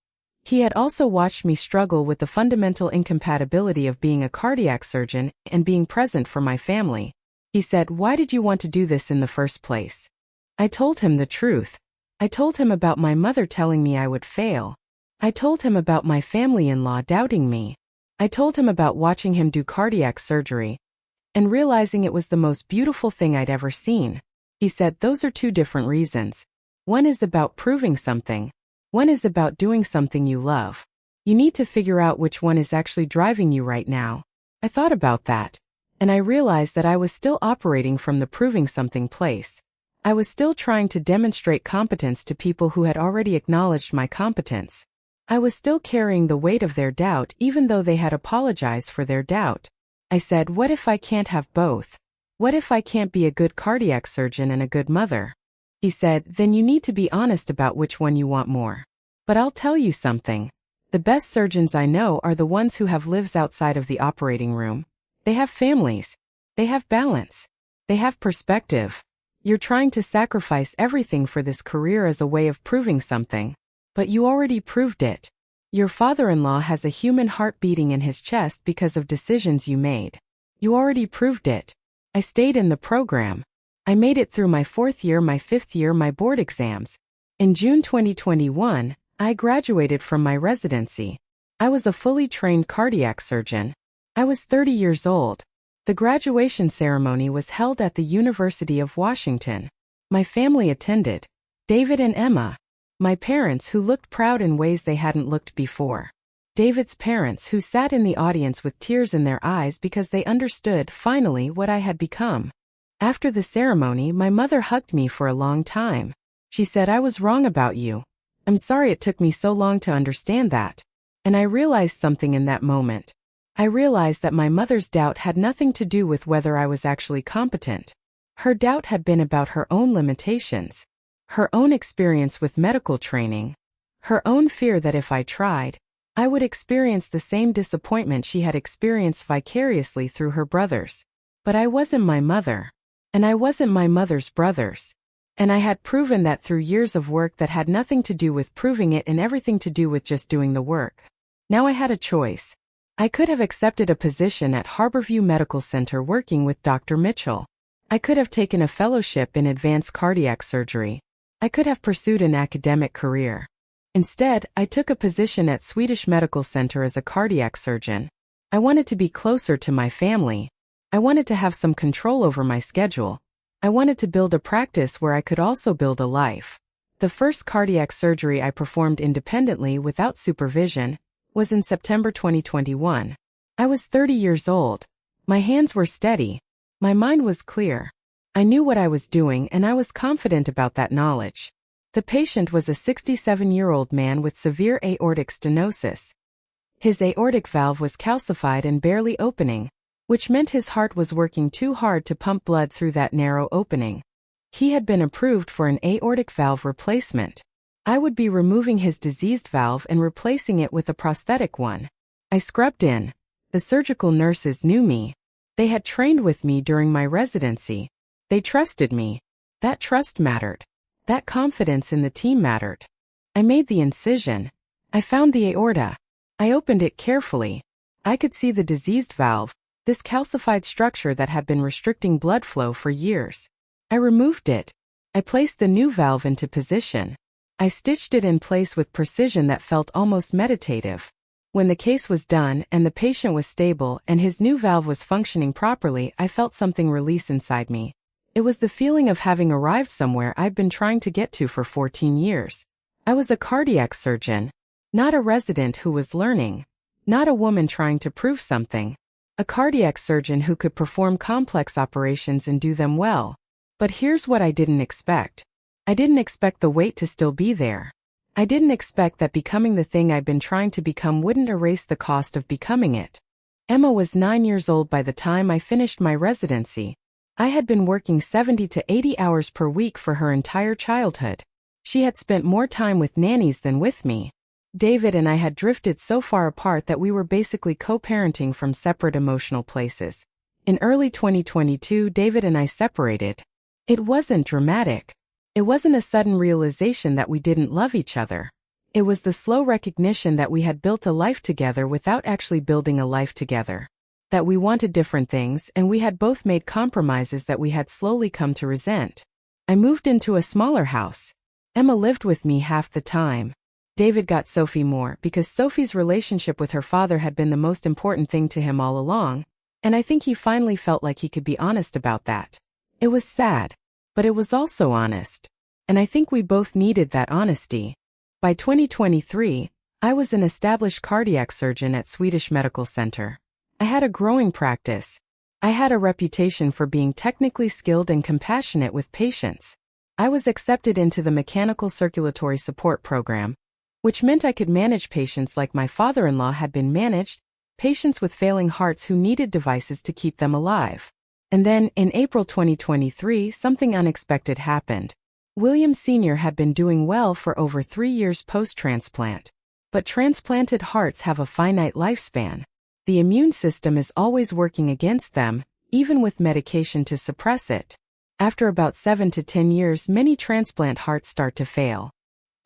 He had also watched me struggle with the fundamental incompatibility of being a cardiac surgeon and being present for my family. He said, "Why did you want to do this in the first place?" I told him the truth. I told him about my mother telling me I would fail. I told him about my family-in-law doubting me. I told him about watching him do cardiac surgery and realizing it was the most beautiful thing I'd ever seen. He said, "Those are 2 different reasons. One is about proving something. One is about doing something you love. You need to figure out which one is actually driving you right now." I thought about that. And I realized that I was still operating from the proving something place. I was still trying to demonstrate competence to people who had already acknowledged my competence. I was still carrying the weight of their doubt even though they had apologized for their doubt. I said, "What if I can't have both? What if I can't be a good cardiac surgeon and a good mother?" He said, "Then you need to be honest about which one you want more. But I'll tell you something. The best surgeons I know are the ones who have lives outside of the operating room. They have families. They have balance. They have perspective. You're trying to sacrifice everything for this career as a way of proving something. But you already proved it. Your father-in-law has a human heart beating in his chest because of decisions you made. You already proved it. I stayed in the program. I made it through my 4th year, my 5th year, my board exams. In June 2021, I graduated from my residency. I was a fully trained cardiac surgeon. I was 30 years old. The graduation ceremony was held at the University of Washington. My family attended. David and Emma. My parents, who looked proud in ways they hadn't looked before. David's parents, who sat in the audience with tears in their eyes because they understood, finally, what I had become. After the ceremony, my mother hugged me for a long time. She said, "I was wrong about you. I'm sorry it took me so long to understand that." And I realized something in that moment. I realized that my mother's doubt had nothing to do with whether I was actually competent. Her doubt had been about her own limitations, her own experience with medical training, her own fear that if I tried, I would experience the same disappointment she had experienced vicariously through her brothers. But I wasn't my mother. And I wasn't my mother's brothers. And I had proven that through years of work that had nothing to do with proving it and everything to do with just doing the work. Now I had a choice. I could have accepted a position at Harborview Medical Center working with Dr. Mitchell. I could have taken a fellowship in advanced cardiac surgery. I could have pursued an academic career. Instead, I took a position at Swedish Medical Center as a cardiac surgeon. I wanted to be closer to my family. I wanted to have some control over my schedule. I wanted to build a practice where I could also build a life. The first cardiac surgery I performed independently without supervision was in September 2021. I was 30 years old. My hands were steady. My mind was clear. I knew what I was doing and I was confident about that knowledge. The patient was a 67-year-old man with severe aortic stenosis. His aortic valve was calcified and barely opening, which meant his heart was working too hard to pump blood through that narrow opening. He had been approved for an aortic valve replacement. I would be removing his diseased valve and replacing it with a prosthetic one. I scrubbed in. The surgical nurses knew me. They had trained with me during my residency. They trusted me. That trust mattered. That confidence in the team mattered. I made the incision. I found the aorta. I opened it carefully. I could see the diseased valve, this calcified structure that had been restricting blood flow for years. I removed it. I placed the new valve into position. I stitched it in place with precision that felt almost meditative. When the case was done and the patient was stable and his new valve was functioning properly, I felt something release inside me. It was the feeling of having arrived somewhere I'd been trying to get to for 14 years. I was a cardiac surgeon, not a resident who was learning, not a woman trying to prove something. A cardiac surgeon who could perform complex operations and do them well. But here's what I didn't expect. I didn't expect the weight to still be there. I didn't expect that becoming the thing I'd been trying to become wouldn't erase the cost of becoming it. Emma was 9 years old by the time I finished my residency. I had been working 70 to 80 hours per week for her entire childhood. She had spent more time with nannies than with me. David and I had drifted so far apart that we were basically co-parenting from separate emotional places. In early 2022, David and I separated. It wasn't dramatic. It wasn't a sudden realization that we didn't love each other. It was the slow recognition that we had built a life together without actually building a life together. That we wanted different things and we had both made compromises that we had slowly come to resent. I moved into a smaller house. Emma lived with me half the time. David got Sophie more because Sophie's relationship with her father had been the most important thing to him all along, and I think he finally felt like he could be honest about that. It was sad, but it was also honest. And I think we both needed that honesty. By 2023, I was an established cardiac surgeon at Swedish Medical Center. I had a growing practice. I had a reputation for being technically skilled and compassionate with patients. I was accepted into the mechanical circulatory support program, which meant I could manage patients like my father-in-law had been managed, patients with failing hearts who needed devices to keep them alive. And then, in April 2023, something unexpected happened. William Sr. had been doing well for over 3 years post-transplant. But transplanted hearts have a finite lifespan. The immune system is always working against them, even with medication to suppress it. After about 7 to 10 years, many transplant hearts start to fail.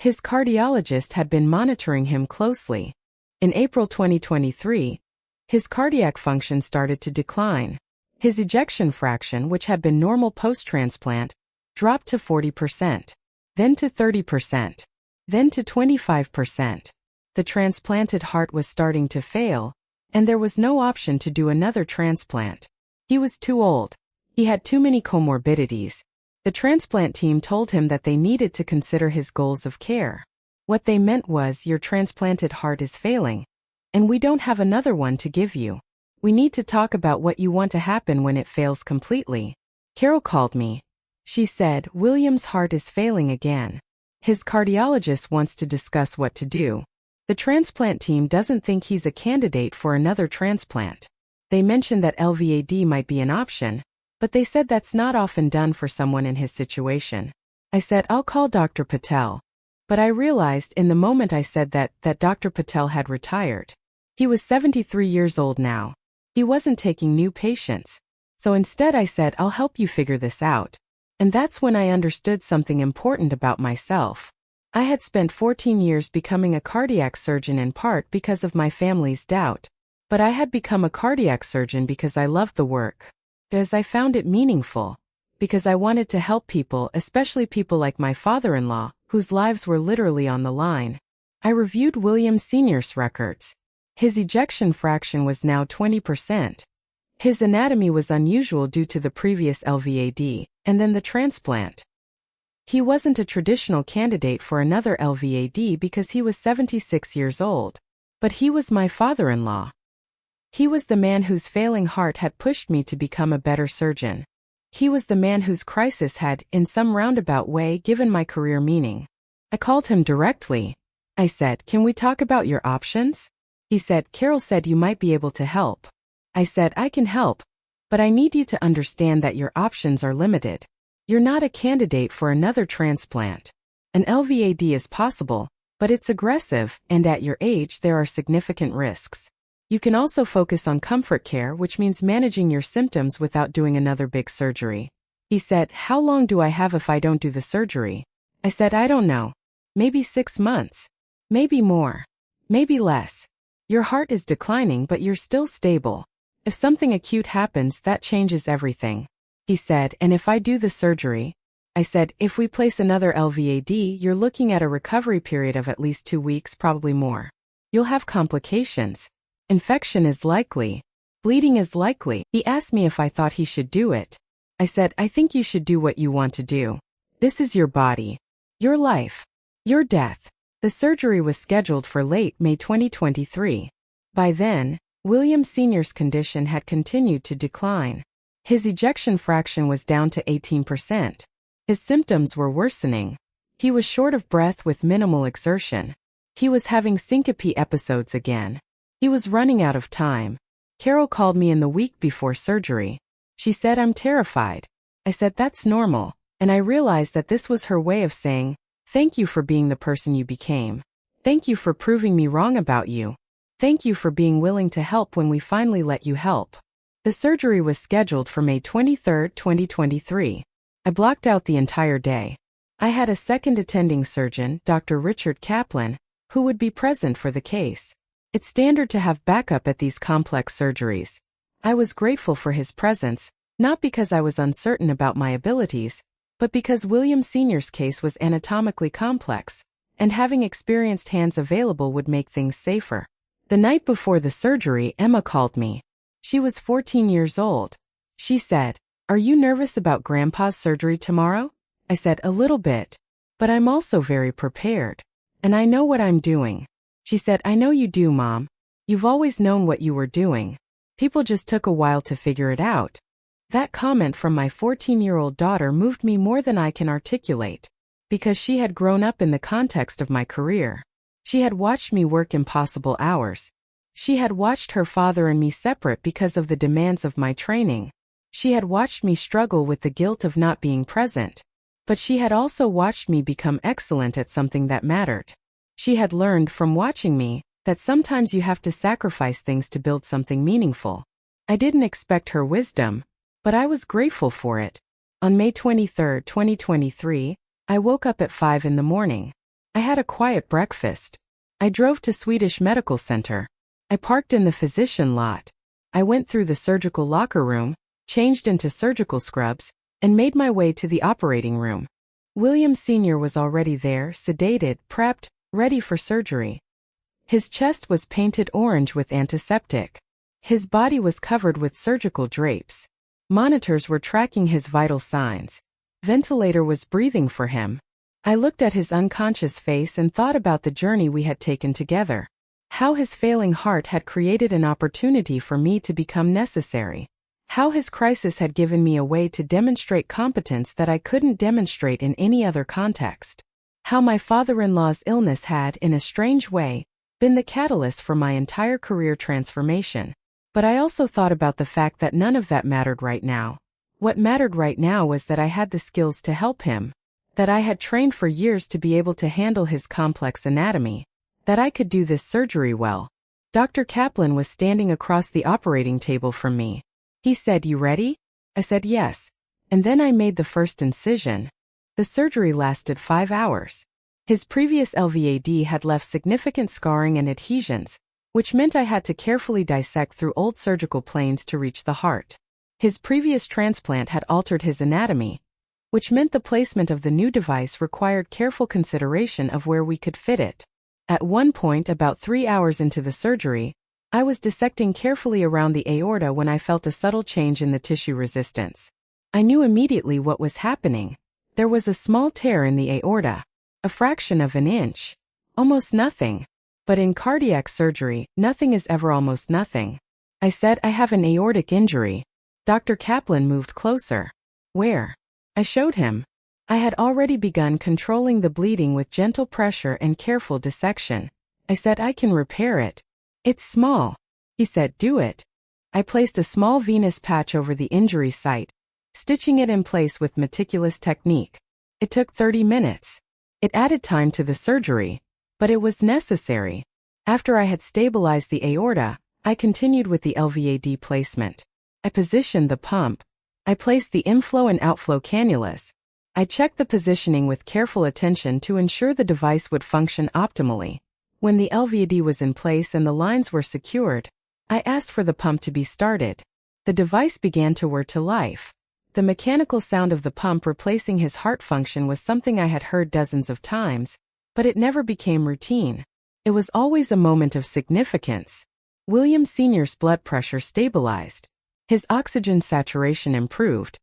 His cardiologist had been monitoring him closely. In April 2023, his cardiac function started to decline. His ejection fraction, which had been normal post-transplant, dropped to 40%, then to 30%, then to 25%. The transplanted heart was starting to fail, and there was no option to do another transplant. He was too old. He had too many comorbidities. The transplant team told him that they needed to consider his goals of care. What they meant was, your transplanted heart is failing, and we don't have another one to give you. We need to talk about what you want to happen when it fails completely. Carol called me. She said, William's heart is failing again. His cardiologist wants to discuss what to do. The transplant team doesn't think he's a candidate for another transplant. They mentioned that LVAD might be an option, but they said that's not often done for someone in his situation. I said, I'll call Dr. Patel. But I realized in the moment I said that Dr. Patel had retired. He was 73 years old now. He wasn't taking new patients. So instead I said, I'll help you figure this out. And that's when I understood something important about myself. I had spent 14 years becoming a cardiac surgeon in part because of my family's doubt. But I had become a cardiac surgeon because I loved the work. Because I found it meaningful. Because I wanted to help people, especially people like my father-in-law, whose lives were literally on the line. I reviewed William Sr.'s records. His ejection fraction was now 20%. His anatomy was unusual due to the previous LVAD, and then the transplant. He wasn't a traditional candidate for another LVAD because he was 76 years old. But he was my father-in-law. He was the man whose failing heart had pushed me to become a better surgeon. He was the man whose crisis had, in some roundabout way, given my career meaning. I called him directly. I said, can we talk about your options? He said, Carol said you might be able to help. I said, I can help, but I need you to understand that your options are limited. You're not a candidate for another transplant. An LVAD is possible, but it's aggressive, and at your age there are significant risks. You can also focus on comfort care, which means managing your symptoms without doing another big surgery. He said, how long do I have if I don't do the surgery? I said, I don't know. Maybe 6 months. Maybe more. Maybe less. Your heart is declining, but you're still stable. If something acute happens, that changes everything. He said, and if I do the surgery? I said, if we place another LVAD, you're looking at a recovery period of at least 2 weeks, probably more. You'll have complications. Infection is likely. Bleeding is likely. He asked me if I thought he should do it. I said, I think you should do what you want to do. This is your body. Your life. Your death. The surgery was scheduled for late May 2023. By then, William Sr.'s condition had continued to decline. His ejection fraction was down to 18%. His symptoms were worsening. He was short of breath with minimal exertion. He was having syncope episodes again. He was running out of time. Carol called me in the week before surgery. She said, I'm terrified. I said, that's normal, and I realized that this was her way of saying, thank you for being the person you became. Thank you for proving me wrong about you. Thank you for being willing to help when we finally let you help. The surgery was scheduled for May 23, 2023. I blocked out the entire day. I had a second attending surgeon, Dr. Richard Kaplan, who would be present for the case. It's standard to have backup at these complex surgeries. I was grateful for his presence, not because I was uncertain about my abilities, but because William Sr.'s case was anatomically complex, and having experienced hands available would make things safer. The night before the surgery, Emma called me. She was 14 years old. She said, are you nervous about Grandpa's surgery tomorrow? I said, a little bit. But I'm also very prepared. And I know what I'm doing. She said, I know you do, Mom. You've always known what you were doing. People just took a while to figure it out. That comment from my 14-year-old daughter moved me more than I can articulate, because she had grown up in the context of my career. She had watched me work impossible hours. She had watched her father and me separate because of the demands of my training. She had watched me struggle with the guilt of not being present. But she had also watched me become excellent at something that mattered. She had learned from watching me that sometimes you have to sacrifice things to build something meaningful. I didn't expect her wisdom, but I was grateful for it. On May 23, 2023, I woke up at 5 in the morning. I had a quiet breakfast. I drove to Swedish Medical Center. I parked in the physician lot. I went through the surgical locker room, changed into surgical scrubs, and made my way to the operating room. William Sr. was already there, sedated, prepped, ready for surgery. His chest was painted orange with antiseptic. His body was covered with surgical drapes. Monitors were tracking his vital signs. Ventilator was breathing for him. I looked at his unconscious face and thought about the journey we had taken together. How his failing heart had created an opportunity for me to become necessary. How his crisis had given me a way to demonstrate competence that I couldn't demonstrate in any other context. How my father-in-law's illness had, in a strange way, been the catalyst for my entire career transformation. But I also thought about the fact that none of that mattered right now. What mattered right now was that I had the skills to help him, that I had trained for years to be able to handle his complex anatomy, that I could do this surgery well. Dr. Kaplan was standing across the operating table from me. He said, "You ready?" I said yes. And then I made the first incision. The surgery lasted 5 hours. His previous LVAD had left significant scarring and adhesions, which meant I had to carefully dissect through old surgical planes to reach the heart. His previous transplant had altered his anatomy, which meant the placement of the new device required careful consideration of where we could fit it. At one point, about 3 hours into the surgery, I was dissecting carefully around the aorta when I felt a subtle change in the tissue resistance. I knew immediately what was happening. There was a small tear in the aorta, a fraction of an inch, almost nothing. But in cardiac surgery, nothing is ever almost nothing. I said, "I have an aortic injury." Dr. Kaplan moved closer. "Where?" I showed him. I had already begun controlling the bleeding with gentle pressure and careful dissection. I said, "I can repair it. It's small." He said, "Do it." I placed a small venous patch over the injury site, stitching it in place with meticulous technique. It took 30 minutes. It added time to the surgery, but it was necessary. After I had stabilized the aorta, I continued with the LVAD placement. I positioned the pump. I placed the inflow and outflow cannulas. I checked the positioning with careful attention to ensure the device would function optimally. When the LVAD was in place and the lines were secured, I asked for the pump to be started. The device began to whir to life. The mechanical sound of the pump replacing his heart function was something I had heard dozens of times, but it never became routine. It was always a moment of significance. William Sr.'s blood pressure stabilized. His oxygen saturation improved.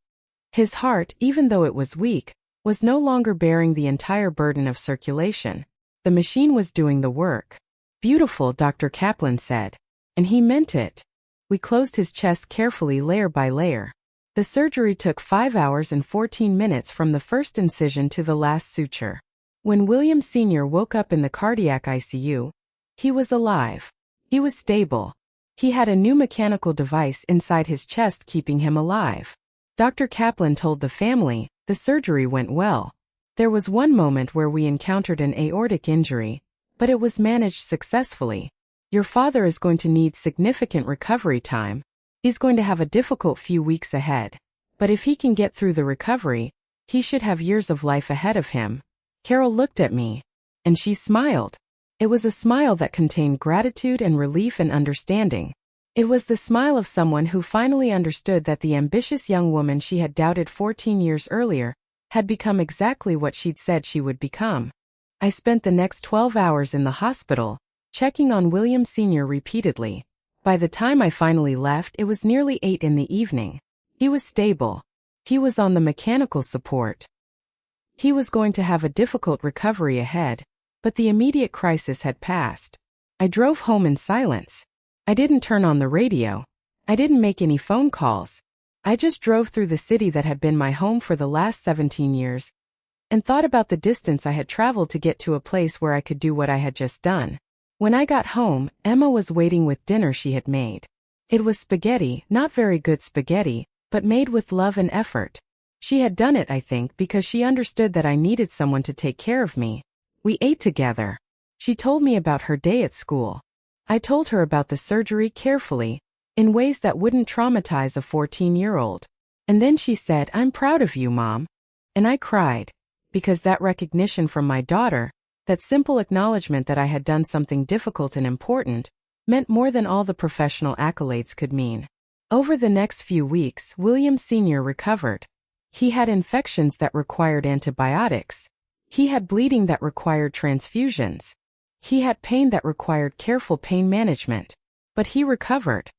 His heart, even though it was weak, was no longer bearing the entire burden of circulation. The machine was doing the work. "Beautiful," Dr. Kaplan said. And he meant it. We closed his chest carefully layer by layer. The surgery took 5 hours and 14 minutes from the first incision to the last suture. When William Sr. woke up in the cardiac ICU, he was alive. He was stable. He had a new mechanical device inside his chest keeping him alive. Dr. Kaplan told the family, "The surgery went well. There was one moment where we encountered an aortic injury, but it was managed successfully. Your father is going to need significant recovery time. He's going to have a difficult few weeks ahead. But if he can get through the recovery, he should have years of life ahead of him." Carol looked at me, and she smiled. It was a smile that contained gratitude and relief and understanding. It was the smile of someone who finally understood that the ambitious young woman she had doubted 14 years earlier had become exactly what she'd said she would become. I spent the next 12 hours in the hospital, checking on William Sr. repeatedly. By the time I finally left, it was nearly 8 in the evening. He was stable. He was on the mechanical support. He was going to have a difficult recovery ahead, but the immediate crisis had passed. I drove home in silence. I didn't turn on the radio. I didn't make any phone calls. I just drove through the city that had been my home for the last 17 years and thought about the distance I had traveled to get to a place where I could do what I had just done. When I got home, Emma was waiting with dinner she had made. It was spaghetti, not very good spaghetti, but made with love and effort. She had done it, I think, because she understood that I needed someone to take care of me. We ate together. She told me about her day at school. I told her about the surgery carefully, in ways that wouldn't traumatize a 14-year-old. And then she said, "I'm proud of you, Mom." And I cried. Because that recognition from my daughter, that simple acknowledgement that I had done something difficult and important, meant more than all the professional accolades could mean. Over the next few weeks, William Sr. recovered. He had infections that required antibiotics. He had bleeding that required transfusions. He had pain that required careful pain management. But he recovered.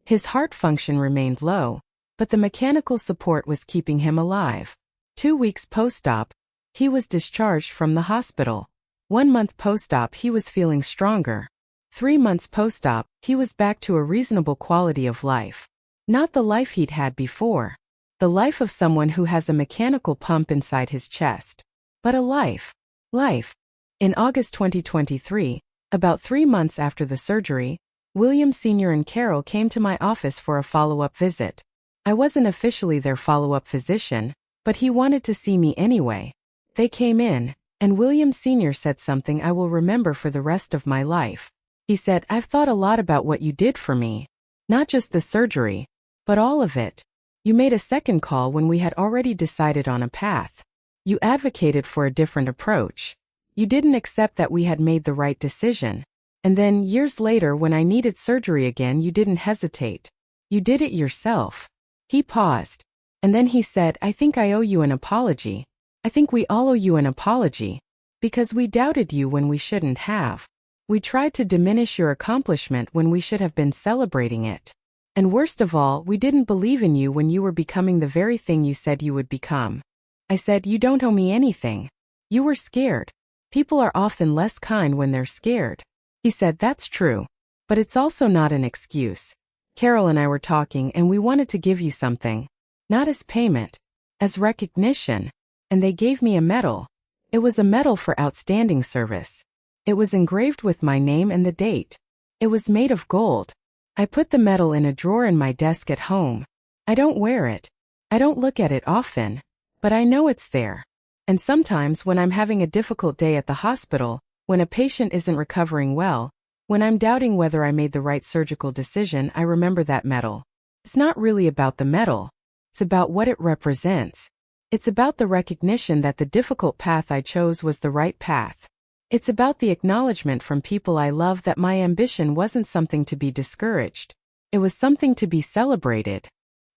His heart function remained low, but the mechanical support was keeping him alive. 2 weeks post-op, he was discharged from the hospital. 1 month post-op, he was feeling stronger. 3 months post-op, he was back to a reasonable quality of life. Not the life he'd had before. The life of someone who has a mechanical pump inside his chest. But a life. Life. In August 2023, about 3 months after the surgery, William Sr. and Carol came to my office for a follow-up visit. I wasn't officially their follow-up physician, but he wanted to see me anyway. They came in, and William Sr. said something I will remember for the rest of my life. He said, "I've thought a lot about what you did for me. Not just the surgery, but all of it. You made a second call when we had already decided on a path. You advocated for a different approach. You didn't accept that we had made the right decision. And then, years later, when I needed surgery again, you didn't hesitate. You did it yourself." He paused. And then he said, "I think I owe you an apology. I think we all owe you an apology. Because we doubted you when we shouldn't have. We tried to diminish your accomplishment when we should have been celebrating it. And worst of all, we didn't believe in you when you were becoming the very thing you said you would become." I said, "You don't owe me anything. You were scared. People are often less kind when they're scared." He said, "That's true. But it's also not an excuse. Carol and I were talking and we wanted to give you something. Not as payment. As recognition. And they gave me a medal. It was a medal for outstanding service. It was engraved with my name and the date. It was made of gold. I put the medal in a drawer in my desk at home. I don't wear it. I don't look at it often. But I know it's there. And sometimes when I'm having a difficult day at the hospital, when a patient isn't recovering well, when I'm doubting whether I made the right surgical decision, I remember that medal. It's not really about the medal. It's about what it represents. It's about the recognition that the difficult path I chose was the right path. It's about the acknowledgement from people I love that my ambition wasn't something to be discouraged. It was something to be celebrated.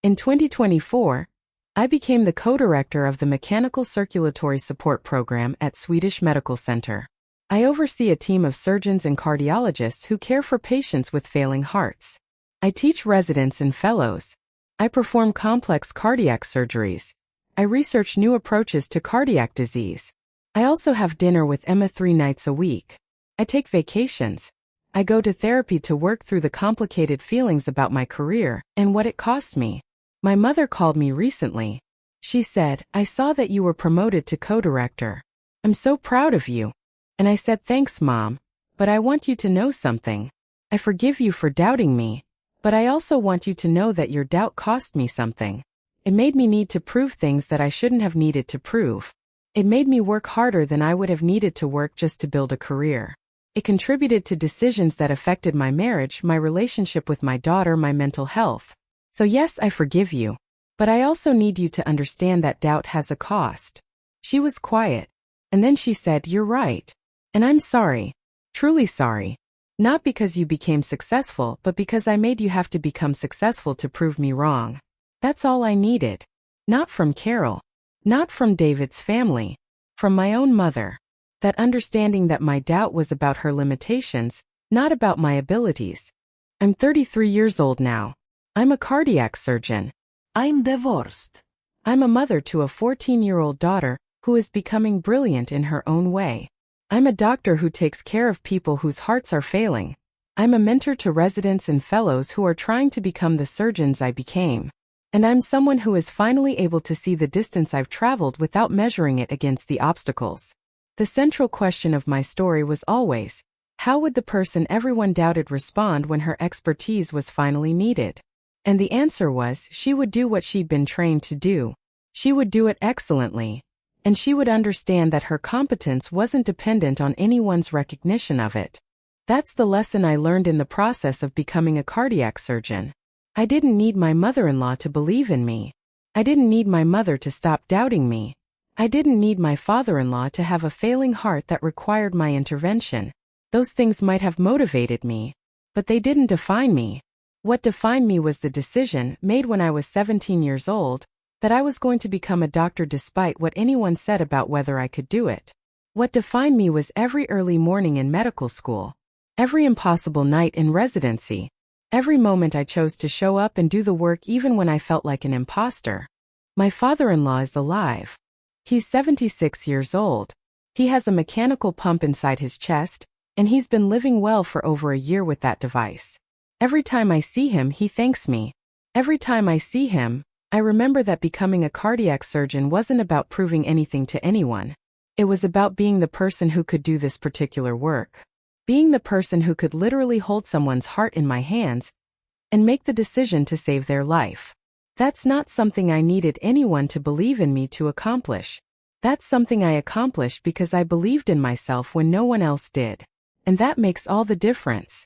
In 2024, I became the co-director of the Mechanical Circulatory Support Program at Swedish Medical Center. I oversee a team of surgeons and cardiologists who care for patients with failing hearts. I teach residents and fellows. I perform complex cardiac surgeries. I research new approaches to cardiac disease. I also have dinner with Emma 3 nights a week. I take vacations. I go to therapy to work through the complicated feelings about my career and what it cost me. My mother called me recently. She said, "I saw that you were promoted to co-director. I'm so proud of you." And I said, "Thanks, Mom. But I want you to know something. I forgive you for doubting me. But I also want you to know that your doubt cost me something. It made me need to prove things that I shouldn't have needed to prove. It made me work harder than I would have needed to work just to build a career. It contributed to decisions that affected my marriage, my relationship with my daughter, my mental health. So yes, I forgive you. But I also need you to understand that doubt has a cost." She was quiet. And then she said, "You're right. And I'm sorry. Truly sorry. Not because you became successful, but because I made you have to become successful to prove me wrong. That's all I needed. Not from Carol. Not from David's family. From my own mother. That understanding that my doubt was about her limitations, not about my abilities. I'm 33 years old now. I'm a cardiac surgeon. I'm divorced. I'm a mother to a 14-year-old daughter who is becoming brilliant in her own way. I'm a doctor who takes care of people whose hearts are failing. I'm a mentor to residents and fellows who are trying to become the surgeons I became. And I'm someone who is finally able to see the distance I've traveled without measuring it against the obstacles. The central question of my story was always, how would the person everyone doubted respond when her expertise was finally needed? And the answer was, she would do what she'd been trained to do. She would do it excellently. And she would understand that her competence wasn't dependent on anyone's recognition of it. That's the lesson I learned in the process of becoming a cardiac surgeon. I didn't need my mother-in-law to believe in me. I didn't need my mother to stop doubting me. I didn't need my father-in-law to have a failing heart that required my intervention. Those things might have motivated me, but they didn't define me. What defined me was the decision, made when I was 17 years old, that I was going to become a doctor despite what anyone said about whether I could do it. What defined me was every early morning in medical school, every impossible night in residency, every moment I chose to show up and do the work even when I felt like an imposter. My father-in-law is alive. He's 76 years old. He has a mechanical pump inside his chest, and he's been living well for over a year with that device. Every time I see him, he thanks me. Every time I see him, I remember that becoming a cardiac surgeon wasn't about proving anything to anyone. It was about being the person who could do this particular work. Being the person who could literally hold someone's heart in my hands and make the decision to save their life. That's not something I needed anyone to believe in me to accomplish. That's something I accomplished because I believed in myself when no one else did. And that makes all the difference.